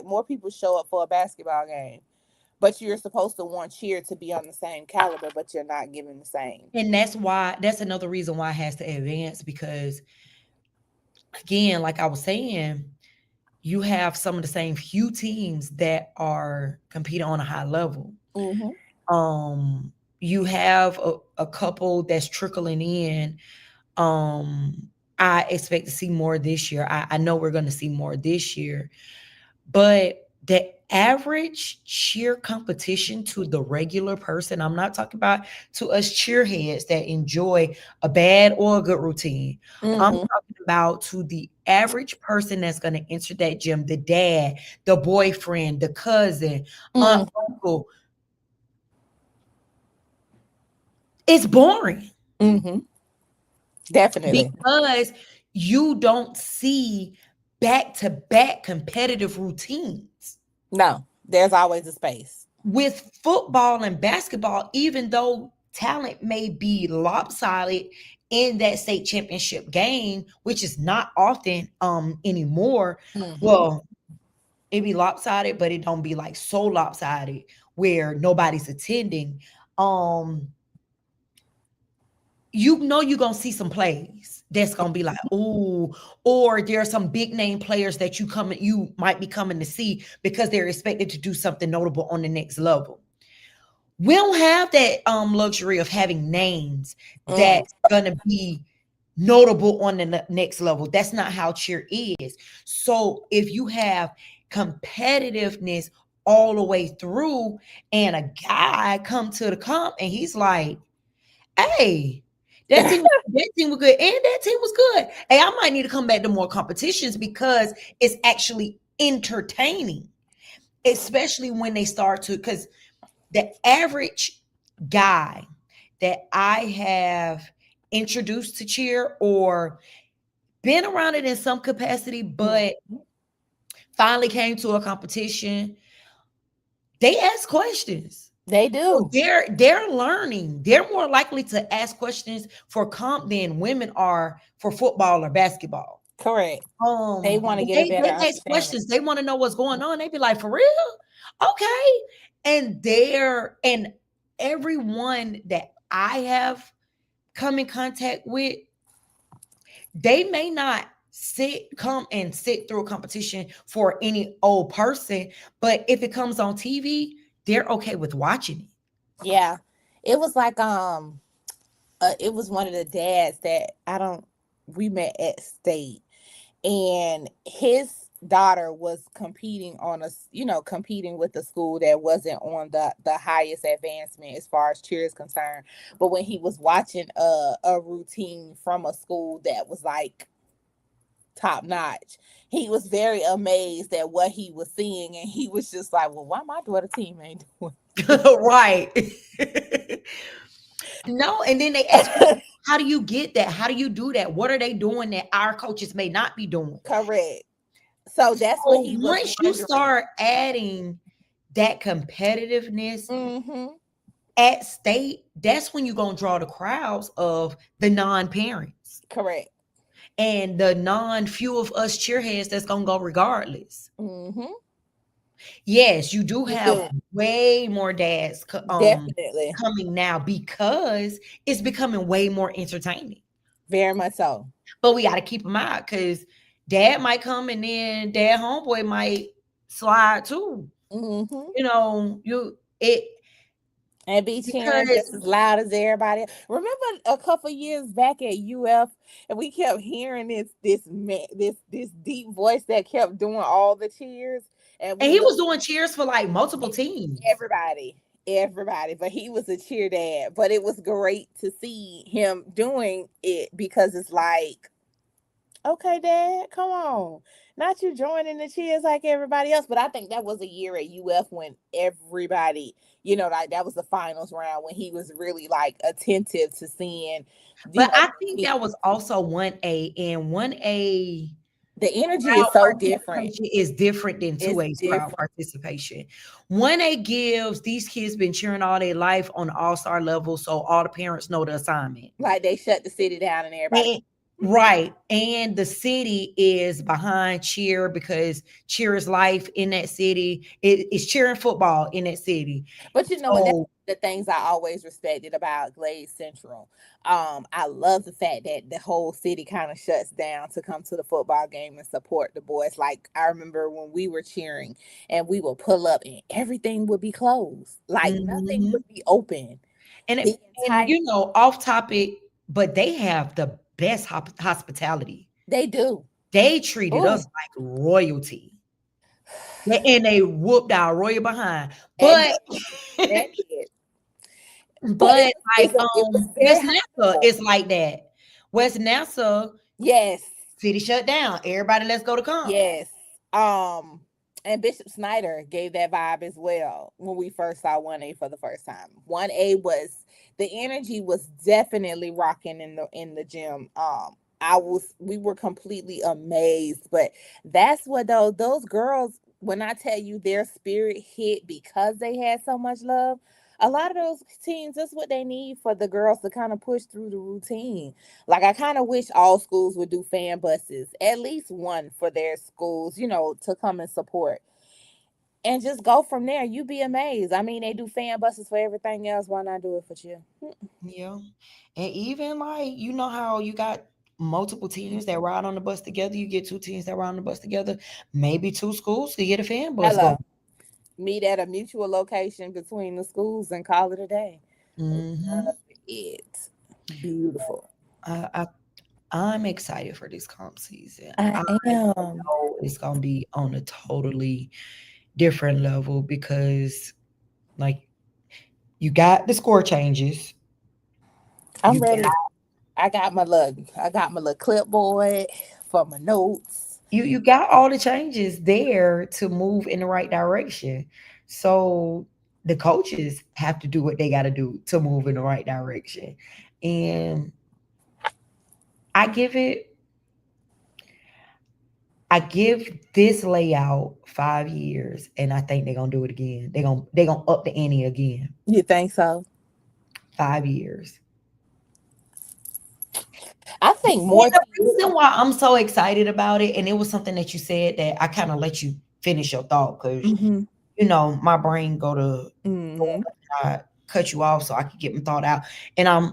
more people show up for a basketball game, but you're supposed to want cheer to be on the same caliber, but you're not giving the same. And that's another reason why it has to advance because again, like I was saying, you have some of the same few teams that are competing on a high level. Mm-hmm. You have a couple that's trickling in. I expect to see more this year. I know we're going to see more this year, but the average cheer competition to the regular person, I'm not talking about to us cheerheads that enjoy a bad or a good routine. I'm Mm-hmm. talking about to the average person that's going to enter that gym, the dad, the boyfriend, the cousin, aunt, uncle. It's boring. Mm-hmm. Definitely. Because you don't see back-to-back competitive routines. No, there's always a space. With football and basketball, even though talent may be lopsided in that state championship game, which is not often anymore. Mm-hmm. Well, it be lopsided, but it don't be like so lopsided where nobody's attending. You're gonna see some plays that's gonna be like, ooh, or there are some big name players that you might be coming to see because they're expected to do something notable on the next level. We don't have that luxury of having names that's gonna be notable on the next level. That's not how cheer is. So if you have competitiveness all the way through, and a guy come to the comp and he's like, hey, That team was good, and that team was good. Hey, I might need to come back to more competitions because it's actually entertaining, especially when they start to. Because the average guy that I have introduced to cheer or been around it in some capacity, but finally came to a competition, they ask questions. They So do. they're learning. They're more likely to ask questions for comp than women are for football or basketball. Correct. They want to get a better They ask understanding. questions. They want to know what's going on. They be like, for real? Okay. And everyone that I have come in contact with, they may not come and sit through a competition for any old person, but if it comes on TV, they're okay with watching it. Yeah. It was like it was one of the dads that we met at state, and his daughter was competing competing with a school that wasn't on the highest advancement as far as cheer is concerned. But when he was watching a routine from a school that was like top notch, he was very amazed at what he was seeing, and he was just like, well, why my daughter team ain't doing Right. No, and then they ask, how do you get that? How do you do that? What are they doing that our coaches may not be doing? correct? So that's So what he was once you wondering. start adding that competitiveness Mm-hmm. at state, that's when you're gonna draw the crowds of the non-parents Correct. and the non-few of us cheerheads that's gonna go regardless. Mm-hmm. Yes, you do You have do. way more dads Definitely. coming now because it's becoming way more entertaining. Very much so. But we got to keep them out because dad might come and then dad homeboy might slide too. Mm-hmm. You know, And be cheering because just as loud as everybody. Remember a couple years back at UF, and we kept hearing this deep voice that kept doing all the cheers, and and we he was looked doing cheers for like multiple teams. everybody, but he was a cheer dad. But it was great to see him doing it because it's like, okay, dad, come on. Not you joining the cheers like everybody else. But I think that was a year at UF when everybody, like that was the finals round when he was really like attentive to seeing, But I think that was also 1A, and 1A the energy is crowd so different. participation is different than It's 2A's crowd different. participation. 1A gives these kids been cheering all their life on the all-star level, so all the parents know the assignment. Like they shut the city down and everybody. Right. And the city is behind cheer because cheer is life in that city. It's cheering football in that city. But you know what? So That's the things I always respected about Glade Central. I love the fact that the whole city kind of shuts down to come to the football game and support the boys. Like I remember when we were cheering and we would pull up and everything would be closed. Like nothing mhm. would be open. and, The entire you know, off topic, but they have the best hospitality. they do. They treated Ooh. us like royalty. And they whooped our royal behind. And But that did. but like it was very West Nassau hospitable. is like that. West Nassau Yes. city shut down. Everybody, let's go to comp. Yes. And Bishop Snyder gave that vibe as well when we first saw 1A for the first time. 1A was the energy was definitely rocking in the gym. We were completely amazed, but that's what those girls, when I tell you their spirit hit because they had so much love, a lot of those teams, that's what they need for the girls to kind of push through the routine. Like I kind of wish all schools would do fan buses, at least one for their schools, to come and support. And just go from there. You'd be amazed. I mean, they do fan buses for everything else. Why not do it for cheer? Yeah. And even like, you know how you got multiple teams that ride on the bus together. You get two teams that ride on the bus together. Maybe two schools to get a fan bus Hello. going. Meet at a mutual location between the schools and call it a day. Mhm. Love it. Beautiful. I'm excited for this comp season. I am. know it's gonna be on a totally different level because, like, you got the score changes. I'm You ready. got I got my little clipboard for my notes. You got all the changes there to move in the right direction. So the coaches have to do what they got to do to move in the right direction. And I give it I give this layout 5 years, and I think they're gonna do it again. They're gonna up the ante again. You think so? 5 years. I think And more. the reason why I'm so excited about it, and it was something that you said that I kind of let you finish your thought because Mm-hmm. my brain go to Mm-hmm. I cut you off so I could get my thought out. And I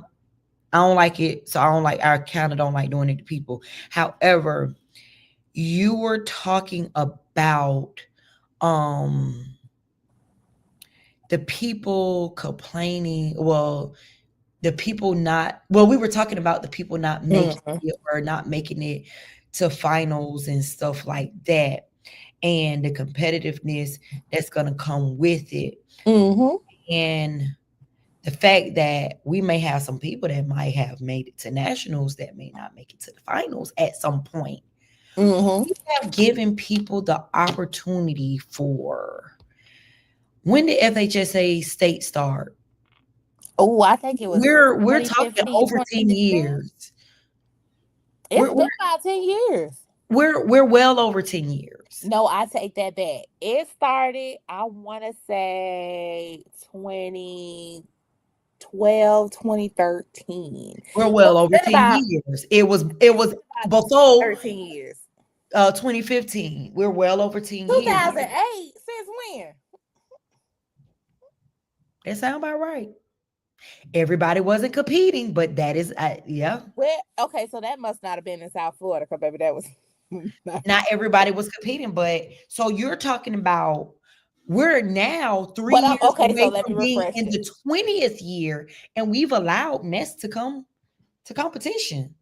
don't like it, so I kind of don't like doing it to people. However, you were talking about the people complaining, we were talking about the people not making it or not making it to finals and stuff like that, and the competitiveness that's going to come with it. Mm-hmm. And the fact that we may have some people that might have made it to nationals that may not make it to the finals at some point. Mm-hmm. We have given people the opportunity for, when did FHSA state start? Oh, I think it was. We're talking 2015, over 10 2016. years. It's We're been about 10 years. we're well over 10 years. No, I take that back. It started, I want to say 2012, 2013. We're well So over it's been 10 about years. It was before 13 years. 2015. We're well over 10 years. 2008. Since when? That sound about right. Everybody wasn't competing, but that is, yeah. Well, okay, so that must not have been in South Florida, because baby, that was Not everybody was competing, but so you're talking about we're now 3 But, years okay, so away let me from being refresh in it. the 20th year, and we've allowed Ness to come to competition.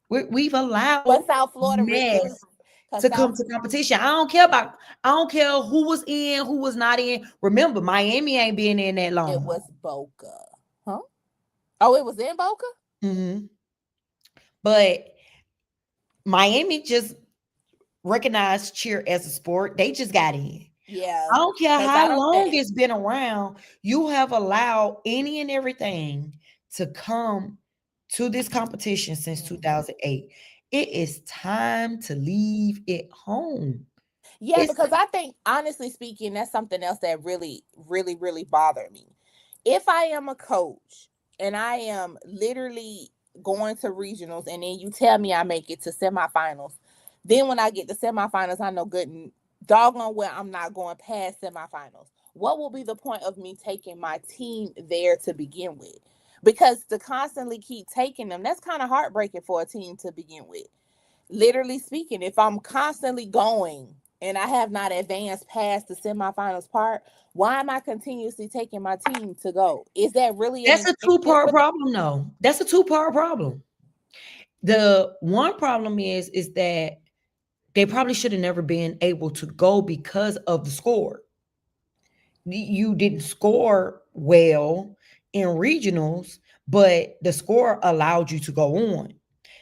We've allowed But South Florida Ness refused, 'cause to South come to competition. I don't care who was in, who was not in. Remember, Miami ain't been in that long. it was Boca. Huh? Oh, it was in Boca? Mhm. But Miami just recognized cheer as a sport. They just got in. Yeah. I don't care 'Cause I how don't long think- it's been around. You have allowed any and everything to come to this competition since 2008. It is time to leave it home. Yeah, It's because I think, honestly speaking, that's something else that really, really, really bothered me. If I am a coach and I am literally going to regionals, and then you tell me I make it to semifinals, then when I get to semifinals, I know good and doggone well I'm not going past semifinals. What will be the point of me taking my team there to begin with? Because to constantly keep taking them, that's kind of heartbreaking for a team to begin with. Literally speaking, if I'm constantly going and I have not advanced past the semifinals part, why am I continuously taking my team to go? Is that really That's a two-part problem, though. That's a two-part problem. The one problem is that they probably should have never been able to go because of the score. You didn't score well in regionals, but the score allowed you to go on.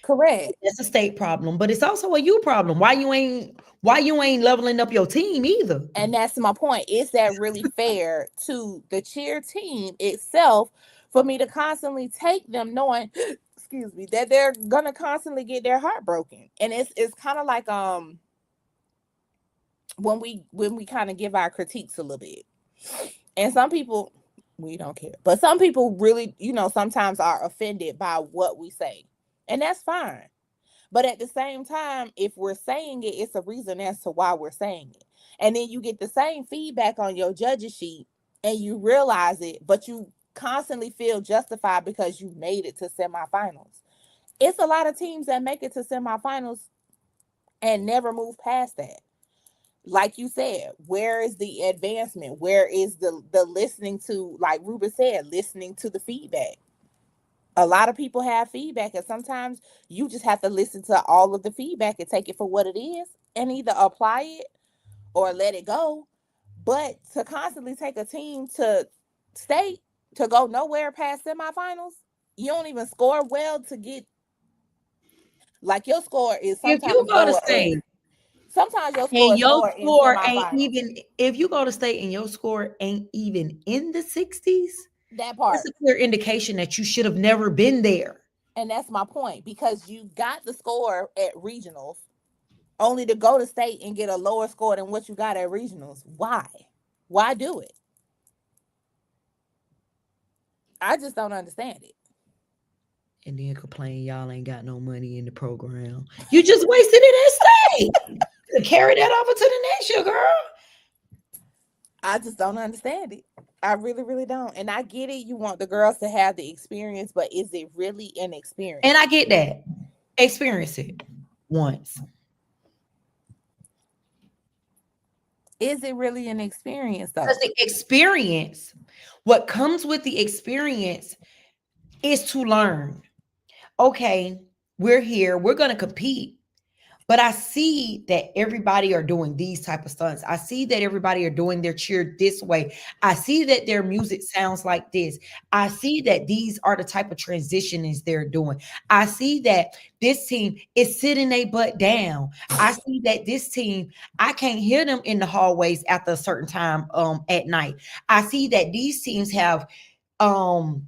Correct. That's a state problem, but it's also a you problem. Why you ain't leveling up your team either? And that's my point. Is that really fair to the cheer team itself for me to constantly take them knowing, excuse me, that they're gonna constantly get their heart broken? And it's kind of like when we kind of give our critiques a little bit. And some people, we don't care, but some people really, sometimes are offended by what we say, and that's fine. But at the same time, if we're saying it, it's a reason as to why we're saying it. And then you get the same feedback on your judges sheet and you realize it, but you constantly feel justified because you made it to semifinals. It's a lot of teams that make it to semifinals and never move past that. Like you said, where is the advancement? Where is the listening to, like Ruben said, listening to the feedback? A lot of people have feedback, and sometimes you just have to listen to all of the feedback and take it for what it is and either apply it or let it go. But to constantly take a team to state to go nowhere past semifinals, You don't even score well to get like your score is If sometimes you go to lower. state Sometimes your score and is your lower in score ain't semifinals. even, if you go to state and your score ain't even in the 60s, That it's part. a clear indication that you should have never been there. And that's my point because you got the score at regionals only to go to state and get a lower score than what you got at regionals. Why? Why do it? I just don't understand it. And then complain y'all ain't got no money in the program. You just wasted it at state. To carry that over to the next year, girl. I just don't understand it. I really, really don't. And I get it. You want the girls to have the experience, but is it really an experience? And I get that. Experience it once. Is it really an experience though? Because the experience, what comes with the experience is to learn. Okay, we're here, we're going to compete. But I see that everybody are doing these type of stunts. I see that everybody are doing their cheer this way. I see that their music sounds like this. I see that these are the type of transitions they're doing. I see that this team is sitting their butt down. I see that this team, I can't hear them in the hallways after a certain time at night. I see that these teams have found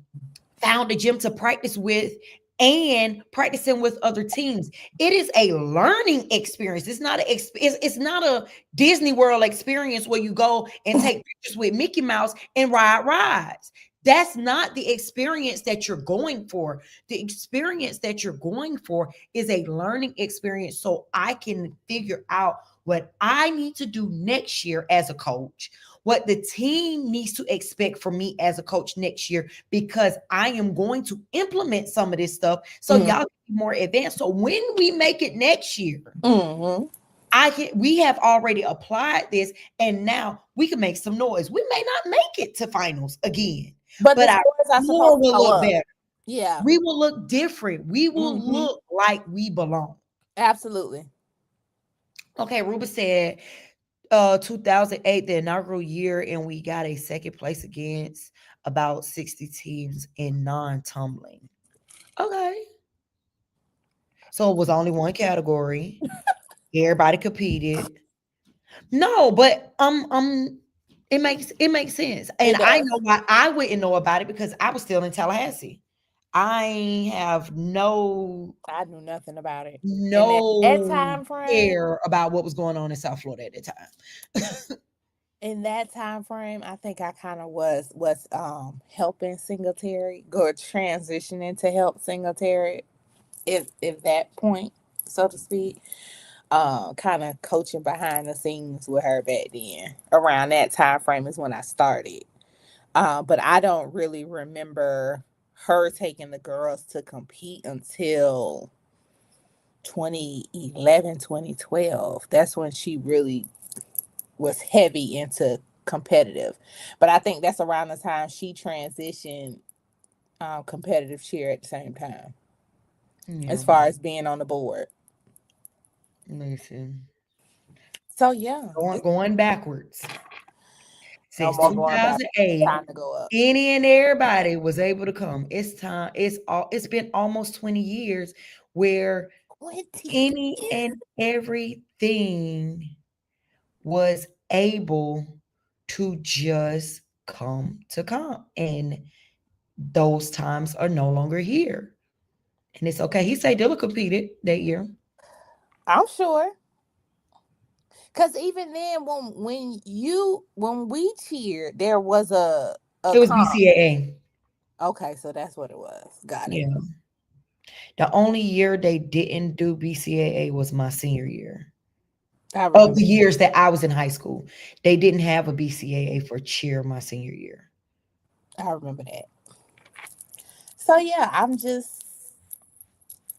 a gym to practice with and practicing with other teams. It is a learning experience. It's not it's not a Disney World experience where you go and take pictures with Mickey Mouse and ride rides. That's not the experience that you're going for. The experience that you're going for is a learning experience so I can figure out what I need to do next year as a coach, what the team needs to expect from me as a coach next year, because I am going to implement some of this stuff so y'all can be more advanced. So when we make it next year, we have already applied this, and now we can make some noise. We may not make it to finals again, but the our scores are score supposed to will go look up. better. Yeah, We will look different. We will look like we belong. absolutely. Okay, Ruba said 2008, the inaugural year, and we got a second place against about 60 teams in non-tumbling. Okay. So it was only one category. Everybody competed. No, but it makes sense. And I know why I wouldn't know about it, because I was still in Tallahassee. I have I knew nothing about it. no that time frame, care about what was going on in South Florida at the time. in that time frame, I think I kind of was helping Singletary go transitioning to help Singletary, if that point, so to speak. Kind of coaching behind the scenes with her back then. Around that time frame is when I started. But I don't really remember her taking the girls to compete until 2011, 2012. That's when she really was heavy into competitive. But I think that's around the time she transitioned competitive cheer at the same time, as far as being on the board. Listen. So yeah, Going backwards. no Since more going back. 2008, Time to go up. any and everybody was able to come. It's time. It's been almost 20 years where 20 any years. and everything was able to just come. And those times are no longer here. And it's okay. He said Dilla competed that year. I'm sure. Cause even then, when we cheered, there was a It was comp. BCAA. Okay, so that's what it was. Got it. Yeah. The only year they didn't do BCAA was my senior year. I Of remember. the years that I was in high school, they didn't have a BCAA for cheer my senior year. I remember that. So yeah,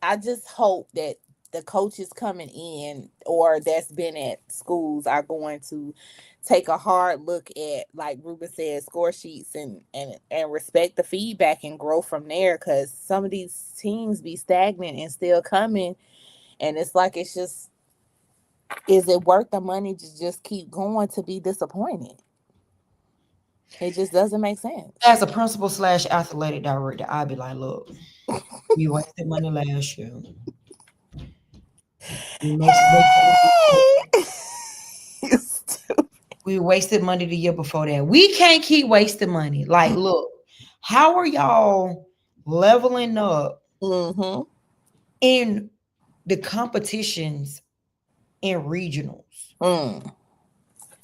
I just hope that the coaches coming in or that's been at schools are going to take a hard look at, like Ruben said, score sheets and respect the feedback and grow from there. Because some of these teams be stagnant and still coming, and it's like it's just, is it worth the money to just keep going to be disappointed? It just doesn't make sense. As a principal slash athletic director, I'd be like, look, we wasted money last year. We You stupid. we wasted money the year before that. We can't keep wasting money. Like, look, how are y'all leveling up Mm-hmm. in the competitions in regionals?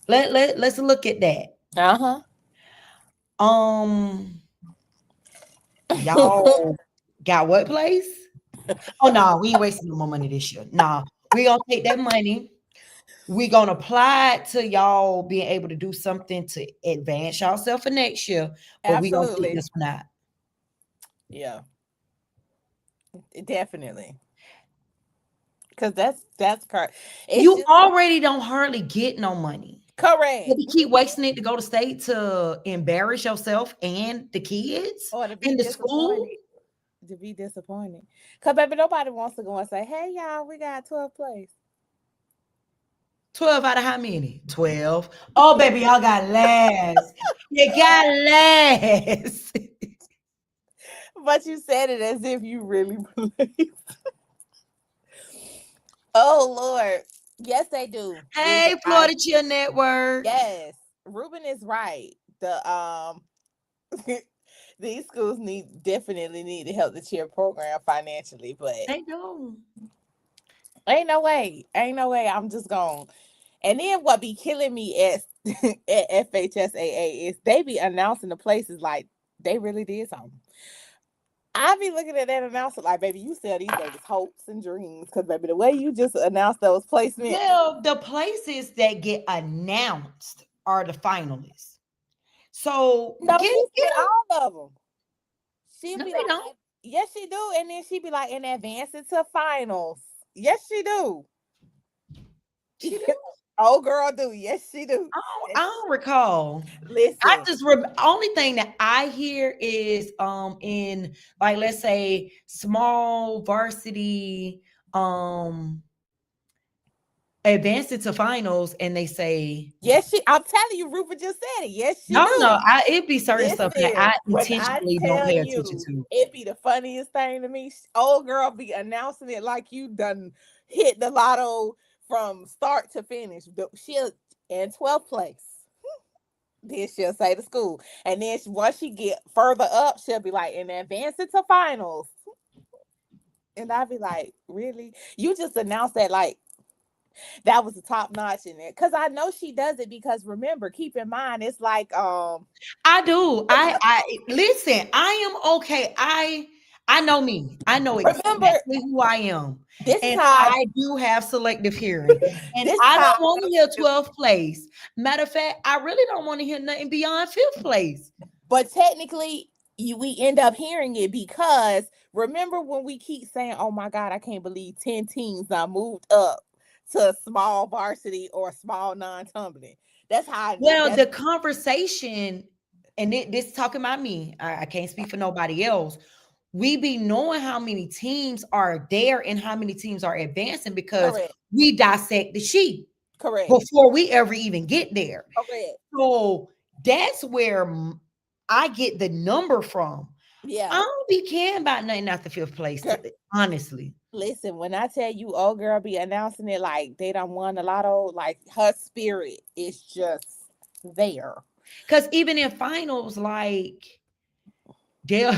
Let's look at that. Uh-huh. Y'all got what place? Oh no, we ain't wasting no more money this year. Nah, we gonna take that money. We gonna apply it to y'all being able to do something to advance yourself for next year. But we gonna take Absolutely. this one out. Yeah. Definitely. Because that's correct. It's You just already don't hardly get no money. correct. But you keep wasting it to go to state to embarrass yourself and the kids Or to be in the school. disappointed. To be disappointed. Because, baby, nobody wants to go and say, hey, y'all, we got 12th place. 12 out of how many? 12. Oh, baby, y'all got last. You got last. But you said it as if you really believe. Oh, Lord. Yes, they do. Hey, Ruben, Florida Chill Network. yes. Ruben is right. These schools definitely need to help the cheer program financially, but They do. ain't no way. I'm just going. And then what be killing me at FHSAA is they be announcing the places like they really did something. I be looking at that announcer like, baby, you sell these babies hopes and dreams. Because, baby, the way you just announced those placements. Well, the places that get announced are the finalists. So No, get she said all of them. She No, be they like, don't. yes, she do. And then she be like, in advancing to finals. Yes, she do. She do. Oh, girl, do. Yes, she do. I don't recall. Listen. I just only thing that I hear is in like let's say small varsity advancing to finals and they say yes, I'm telling you, Rupert just said it. Yes, she no, do. it'd be certain stuff that I when intentionally I don't tell pay you, attention to. It'd be the funniest thing to me. Old girl be announcing it like you done hit the lotto from start to finish. She'll in 12th place. Then she'll say to school. And then once she get further up, she'll be like, and advancing to finals. And I'd be like, really? You just announced that like that was the top notch in it. Cause I know she does it because remember, keep in mind, it's like I do. I listen, I am okay. I know me. I know exactly who I am. This And is how I do have selective hearing. And This I how don't want to hear 12th place. Matter of fact, I really don't want to hear nothing beyond 5th place. but technically we end up hearing it because remember when we keep saying, oh my God, I can't believe 10 teams are moved up to small varsity or small non-tumbling. That's how Well, the conversation, and this talking about me, I can't speak for nobody else. We be knowing how many teams are there and how many teams are advancing because correct. we dissect the sheet Correct. before we ever even get there. Correct. So that's where I get the number from. Yeah. I don't be caring about nothing after 5th place, honestly. Listen, when I tell you old girl be announcing it like they done won a lotto, like her spirit is just there. Because even in finals, like they'll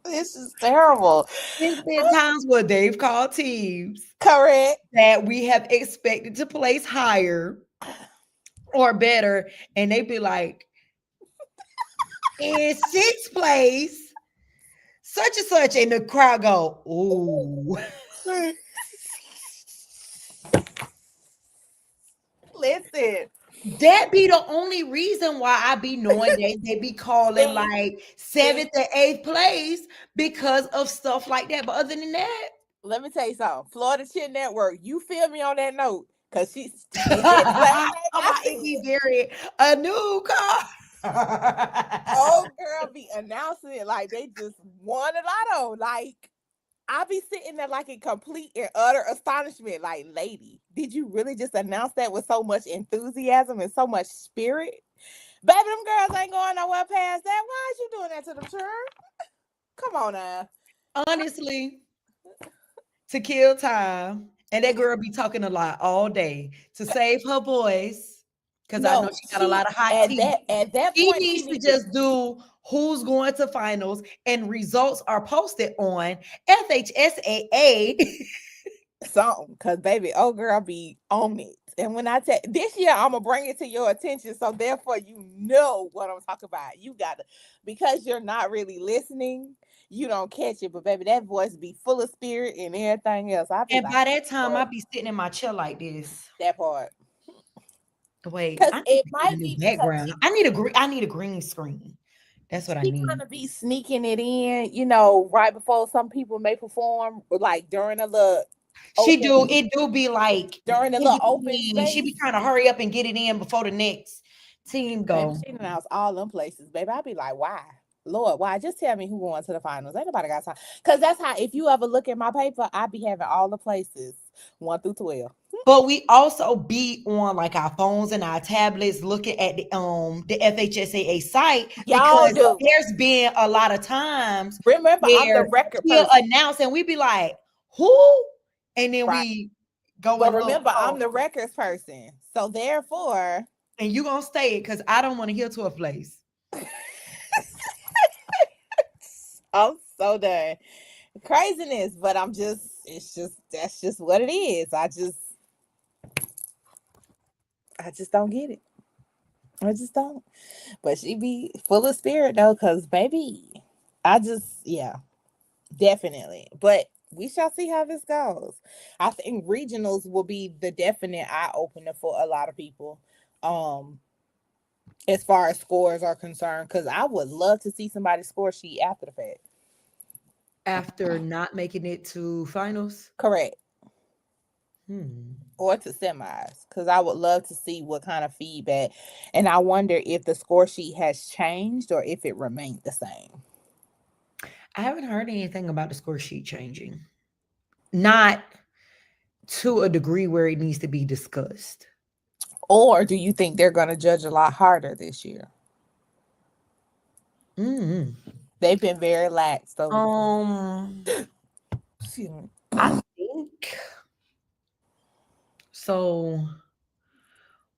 this is terrible. There's been times where they've called teams correct that we have expected to place higher or better, and they be like, in 6th place, such and such, and the crowd go, ooh. Listen, that be the only reason why I be knowing that they be calling like 7th or 8th place because of stuff like that. But other than that, let me tell you something. Florida Chill Network, you feel me on that note? Because she's a new car. Old girl be announcing it like they just won a lotto. Like, I be sitting there like in complete and utter astonishment. Like, lady, did you really just announce that with so much enthusiasm and so much spirit? Baby, them girls ain't going nowhere past that. Why is you doing that to them, children? Come on now. Honestly, to kill time, and that girl be talking a lot all day to save her voice, because I know No, she got a lot of hot tea. at that She point, she needs to needs just do who's going to finals, and results are posted on FHSAA. something, cause baby, old girl be on it. And when I tell this year, I'm gonna bring it to your attention, so therefore you know what I'm talking about. You gotta, because you're not really listening, you don't catch it. But baby, that voice be full of spirit and everything else. I be And like, by that time, "What?" I'll be sitting in my chair like this. That part, Wait, because I need it to get a might new be because background. I need a green screen. That's what I she need. kind of be sneaking it in, you know, right before some people may perform, like during a little She open, do it do be like during a in little open between. She be space. trying to hurry up and get it in before the next team Baby, go. she announced all them places. Baby, I'd be like, why? Lord, why? Just tell me who going to the finals. Ain't nobody got time. Because that's how, if you ever look at my paper, I be having all the places 1 through 12. But we also be on like our phones and our tablets looking at the FHSAA site, Y'all because do. there's been a lot of times Remember, I'm the where record she'll person. announce and we be like, who? And then Right. we go But and look. remember, I'm Oh, the records person. So therefore, and you gonna stay it because I don't want to hear to a place. I'm so done. Craziness, but it's just, that's just what it is. I just don't get it. I just don't. But she be full of spirit though, because baby, yeah, definitely. But we shall see how this goes. I think regionals will be the definite eye opener for a lot of people. Um, as far as scores are concerned, because I would love to see somebody's score sheet after the fact. After not making it to finals. Correct. Hmm. Or to semis, because I would love to see what kind of feedback. And I wonder if the score sheet has changed or if it remained the same. I haven't heard anything about the score sheet changing. Not to a degree where it needs to be discussed. Or do you think they're going to judge a lot harder this year? Mm. They've been very lax over Um, Excuse me. I think so.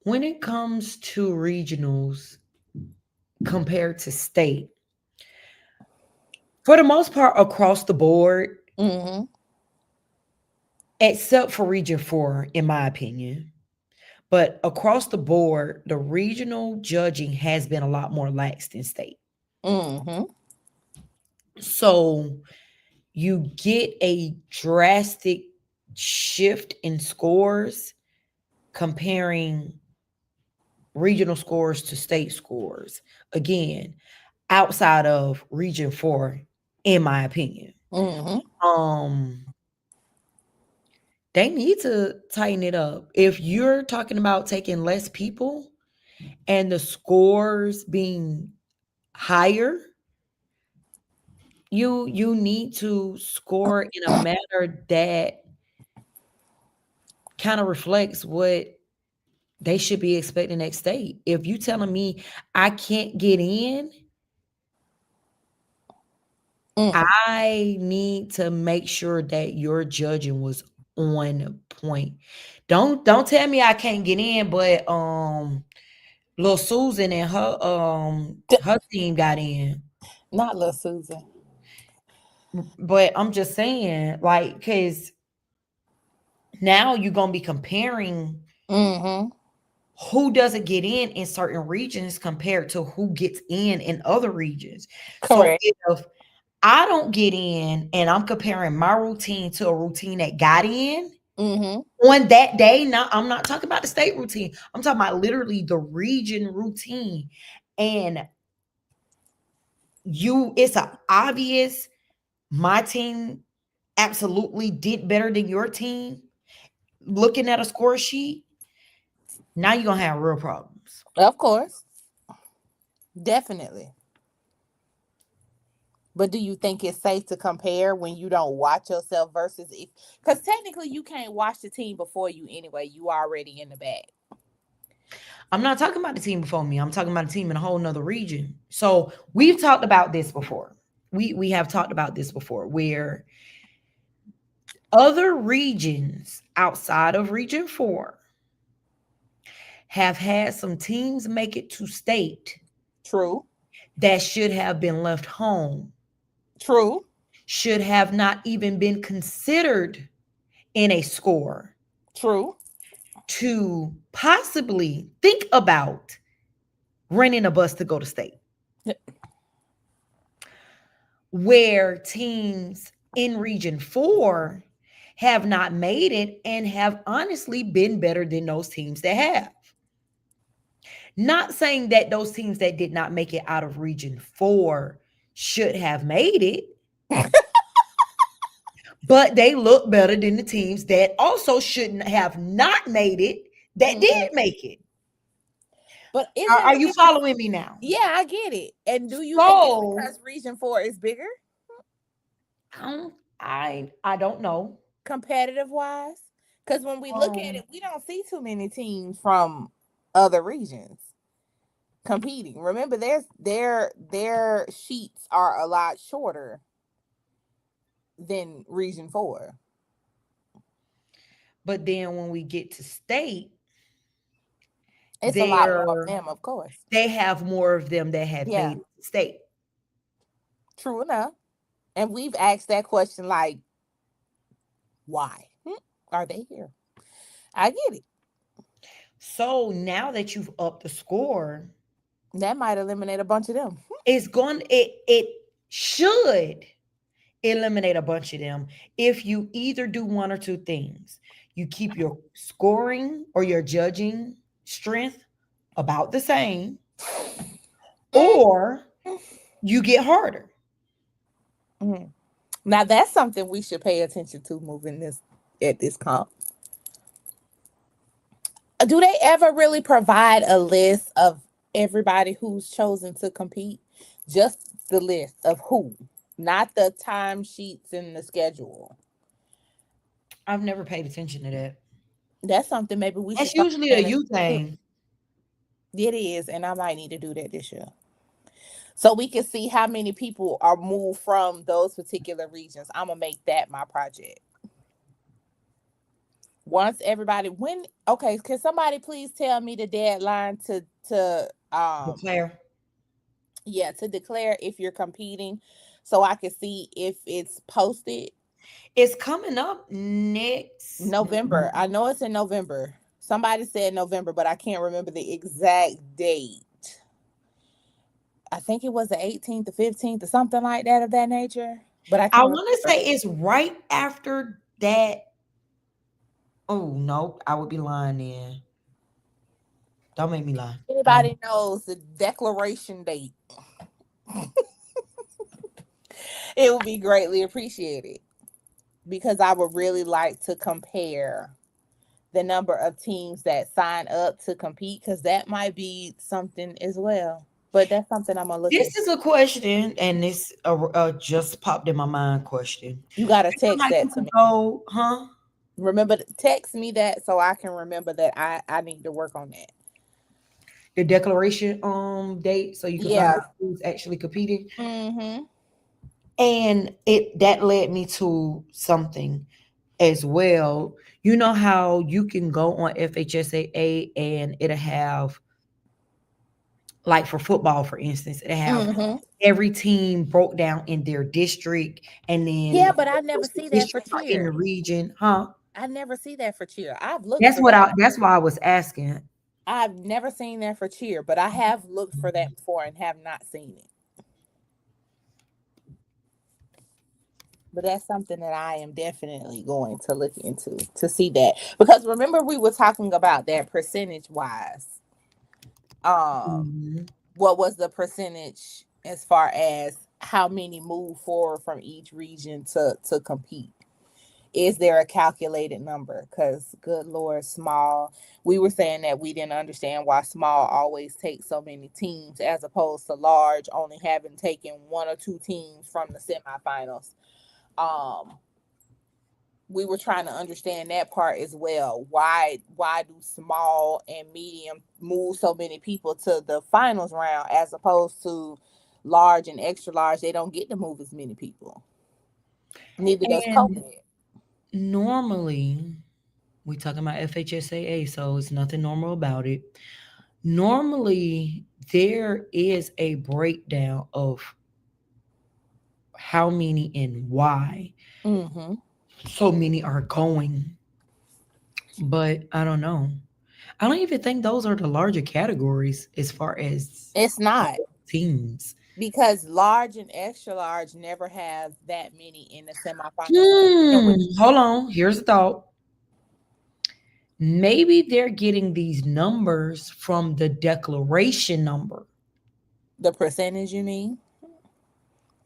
When it comes to regionals compared to state, for the most part, across the board, Mm-hmm. except for Region 4, in my opinion, but across the board, the regional judging has been a lot more lax than state. Mm-hmm. So you get a drastic shift in scores comparing regional scores to state scores. Again, outside of Region 4, in my opinion. Mm-hmm. They need to tighten it up. If you're talking about taking less people and the scores being higher, you need to score in a manner that kind of reflects what they should be expecting next state. If you telling me I can't get in, Mm. I need to make sure that your judging was on point. Don't tell me I can't get in, but little Susan and her team got in. Not little Susan. But I'm just saying, like, because now you're gonna be comparing Mm-hmm. who doesn't get in certain regions compared to who gets in other regions. So Correct. if I don't get in and I'm comparing my routine to a routine that got in Mm-hmm. on that day, now I'm not talking about the state routine. I'm talking about literally the region routine. And it's a obvious my team absolutely did better than your team. Looking at a score sheet, now you're gonna have real problems. Of course. Definitely. But do you think it's safe to compare when you don't watch yourself versus if? Because technically, you can't watch the team before you anyway. You already in the bag. I'm not talking about the team before me. I'm talking about a team in a whole nother region. So we've talked about this before. We have talked about this before, where other regions outside of Region 4 have had some teams make it to state True. that should have been left home, True. should have not even been considered in a score True. to possibly think about renting a bus to go to state. Where teams in Region 4 have not made it and have honestly been better than those teams that have. Not saying that those teams that did not make it out of Region 4 should have made it, but they look better than the teams that also shouldn't have not made it that did make it. But Are you following me now? Yeah, I get it. And do you So- think it's because Region 4 is bigger, I don't know. competitive wise? Because when we look at it, we don't see too many teams from other regions competing. Remember, their sheets are a lot shorter than Region 4. But then when we get to state, It's a lot more of them, of course. they have more of them that have Yeah. made it to state. True enough. And we've asked that question like, why are they here? I get it. So now that you've upped the score, That might eliminate a bunch of them. it should eliminate a bunch of them if you either do one or two things. You keep your scoring or your judging strength about the same, or you get harder. Mhm. Now that's something we should pay attention to moving this at this comp. Do they ever really provide a list of everybody who's chosen to compete? Just the list of who, not the time sheets and the schedule. I've never paid attention to that. That's something maybe we That's should start usually a paying you attention to. thing. It is, and I might need to do that this year. So we can see how many people are moved from those particular regions. I'm gonna make that my project. Once everybody okay, can somebody please tell me the deadline to Declare. to declare if you're competing so I can see if it's posted? It's coming up next November. I know it's in November. Somebody said November, but I can't remember the exact date. I think it was the 18th, the 15th, or something like that of that nature. But I I can't want to say it's right after that. Oh no, I would be lying then. Don't make me lie. Anybody knows the declaration date? It would be greatly appreciated because I would really like to compare the number of teams that sign up to compete because that might be something as well. But that's something I'm gonna look This at. is a question, and this just popped in my mind. Question. You gotta I feel text like that you to could me. go, huh? Remember, text me that so I can remember that I need to work on that. The declaration date, so you can find Yeah. out who's actually competing. Mm-hmm. And that led me to something as well. You know how you can go on FHSAA and it'll have, like for football, for instance, it'll have Mm-hmm. every team broke down in their district, and then Yeah, but I never the see that for districts are in cheer. the region, huh? I never see that for cheer. I've looked That's for what that. that's why I was asking. I've never seen that for cheer, but I have looked for that before and have not seen it. But that's something that I am definitely going to look into to see that. Because remember we were talking about that percentage wise. Mhm. What was the percentage as far as how many move forward from each region to compete? is there a calculated number? Because good Lord, small. We were saying that we didn't understand why small always takes so many teams as opposed to large only having taken one or two teams from the semifinals. We were trying to understand that part as well. Why do small and medium move so many people to the finals round as opposed to large and extra large? They don't get to move as many people. Neither does And COVID. normally, we talking about FHSAA, so it's nothing normal about it. Normally, there is a breakdown of how many and why Mm-hmm. so many are going, but I don't know. I don't even think those are the larger categories as far as It's not, teams. because large and extra large never have that many in the semifinals. And Hold on. Here's a thought. Maybe they're getting these numbers from the declaration number. the percentage, you mean?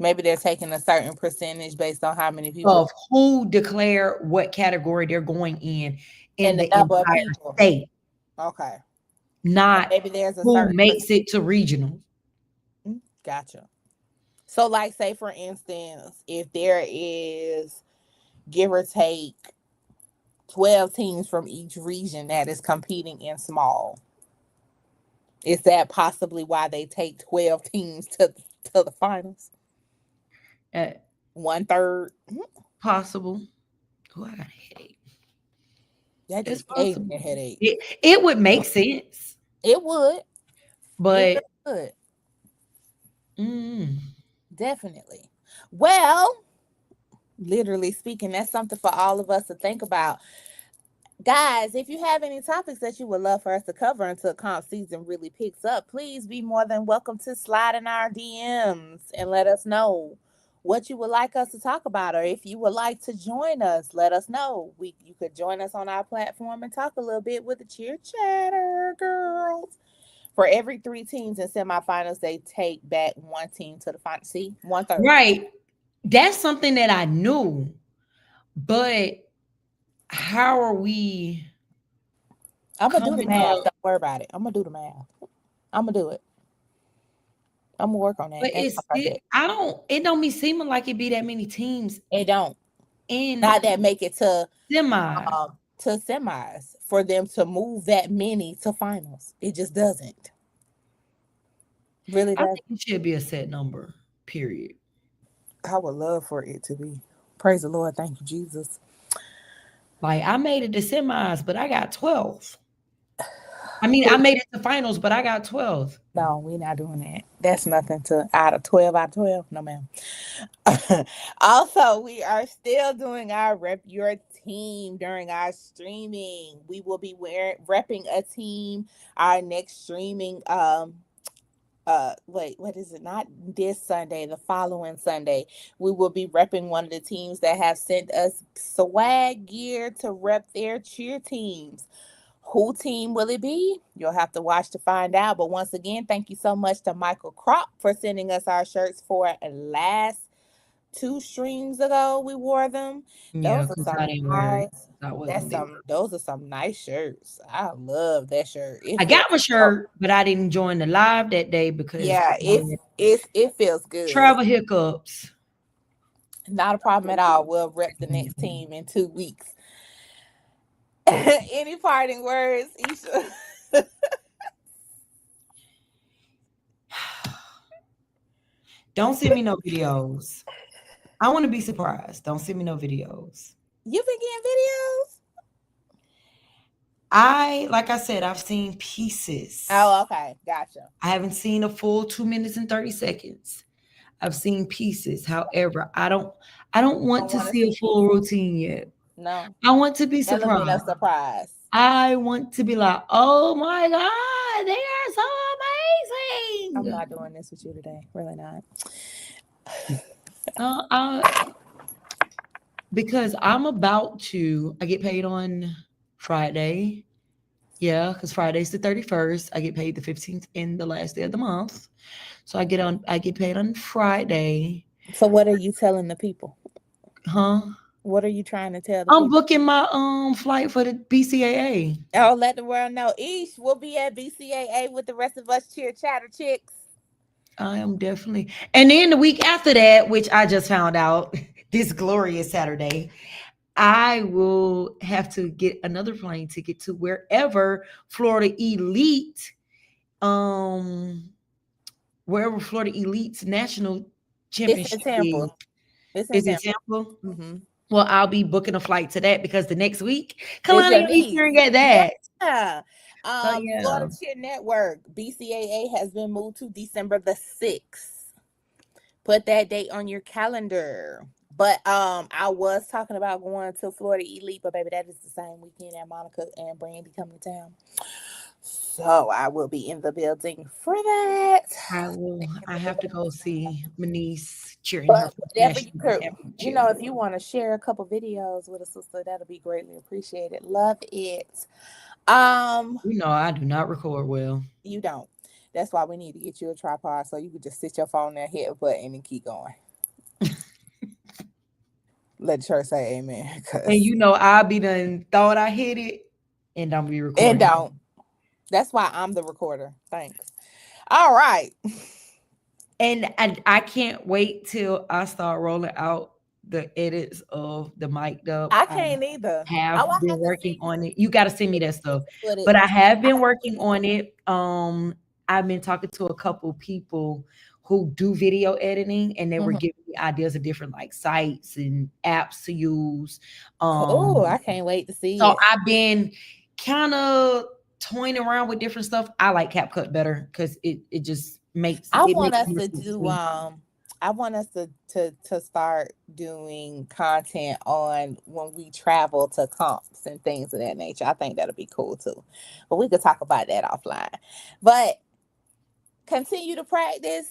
Maybe they're taking a certain percentage based on how many people Of who declare what category they're going in and the the number of entire people. state, Okay. not Maybe there's a who certain makes it to regional. Gotcha. So, like, say for instance, if there is, give or take, 12 teams from each region that is competing in small, is that possibly why they take 12 teams to the finals? Uh, 1/3. Possible. Oh, I got a headache. That It's just gave possible. me a headache. It would make sense, It would. but It would. mm, Definitely. Well, literally speaking, that's something for all of us to think about. Guys, if you have any topics that you would love for us to cover until comp season really picks up, please be more than welcome to slide in our DMs and let us know what you would like us to talk about. Or if you would like to join us, let us know. You could join us on our platform and talk a little bit with the cheer chatter girls. For every 3 teams in semifinals, they take back one team to the final. See, 1/3. right. That's something that I knew, but how are we I'm gonna do the coming math. up? Don't worry about it. I'm gonna do the math. I'm gonna do it. I'm gonna work on that. But That's it's my project. it don't be seeming like it be that many teams It don't. in Not that make it to semi. semis for them to move that many to finals. It just doesn't. Really I does. think it should be a set number. Period. I would love for it to be. Praise the Lord. Thank you, Jesus. Like I made it to semis, but I got 12. I mean, I made it to finals, but I got 12. No, we're not doing that. That's nothing to out of 12. No, ma'am. Also, we are still doing our rep your team during our streaming. We will be repping a team our next streaming wait, what is it? Not this Sunday, the following Sunday. We will be repping one of the teams that have sent us swag gear to rep their cheer teams. Who team will it be? You'll have to watch to find out. But once again, thank you so much to Michael Crop for sending us our shirts for last 2 streams ago. We wore them. Yeah, Those are because some I didn't wear it. nice. I wasn't there. Those are some nice shirts. I love that shirt. I got my shirt, but I didn't join the live that day because Yeah, it feels good. travel hiccups. Not a problem at all. We'll rep the next team in 2 weeks. Any parting words, Isha? Don't send me no videos. I want to be surprised. Don't send me no videos. You been getting videos? Like I said, I've seen pieces. Oh, okay. Gotcha. I haven't seen a full 2 minutes and 30 seconds. I've seen pieces. However, I don't want to see a full routine yet. No. I want to be Element surprised. of surprise. I want to be like, oh my God, they are so amazing. I'm not doing this with you today. Really not. Because I'm about to, I get paid on Friday. Yeah, because Friday's the 31st. I get paid the 15th in the last day of the month. So I get paid on Friday. So what are you telling the people? Huh? What are you trying to tell the I'm people? booking my flight for the BCAA. Oh, let the world know. Each will be at BCAA with the rest of us cheer chatter chicks. I am definitely. And then the week after that, which I just found out this glorious Saturday, I will have to get another plane ticket to wherever Florida Elite, um, wherever Florida Elite's national It's in championship is. Tampa. It's in Is it Tampa. Tampa? Mm-hmm. Well, I'll be booking a flight to that because the next week, It's Kalani your will be niece. cheering at that. Yeah. So yeah. Florida Cheer Network, BCAA has been moved to December the 6th. Put that date on your calendar. But I was talking about going to Florida Elite, but baby, that is the same weekend that Monica and Brandy come to town. So I will be in the building for that. I have to go see my niece cheering her But first whatever you national could, championship. if you want to share a couple videos with a sister, that'll be greatly appreciated. Love it. I do not record well. You don't. That's why we need to get you a tripod so you can just sit your phone there, hit a button, and keep going. Let the church say amen. And I be done thought I hit it and don't be recording. And don't. That's why I'm the recorder. Thanks. All right. And I can't wait till I start rolling out the edits of the mic'd up. I can't either. Have Oh, I been have to working see on it. You got to send me that stuff. footage. But I have been working on it. I've been talking to a couple people who do video editing, and they were Mhm. giving me ideas of different like sites and apps to use. Oh, I can't wait to see So it. I've been kind of toying around with different stuff. I like CapCut better because it just makes I it want makes us more to sense to do me. I want us to start doing content on when we travel to comps and things of that nature. I think that'll be cool too. But we could talk about that offline. But continue to practice.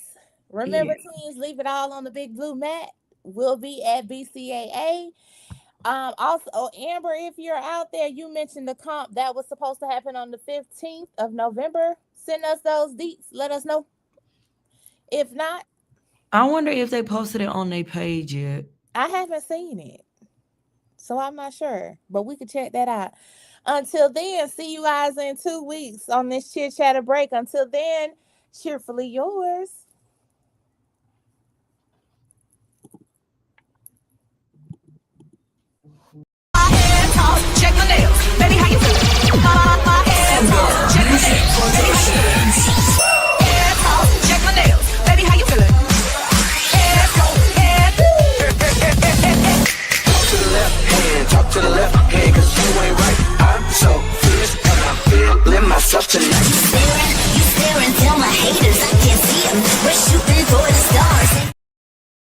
Remember, teams, leave it all on the big blue mat. We'll be at BCAA. Also, Amber, if you're out there, you mentioned the comp that was supposed to happen on the 15th of November. Send us those deets. Let us know. If not, I wonder if they posted it on their page yet. I haven't seen it. So I'm not sure. But we could check that out. Until then, see you guys in 2 weeks on this chit chatter break. Until then, cheerfully yours.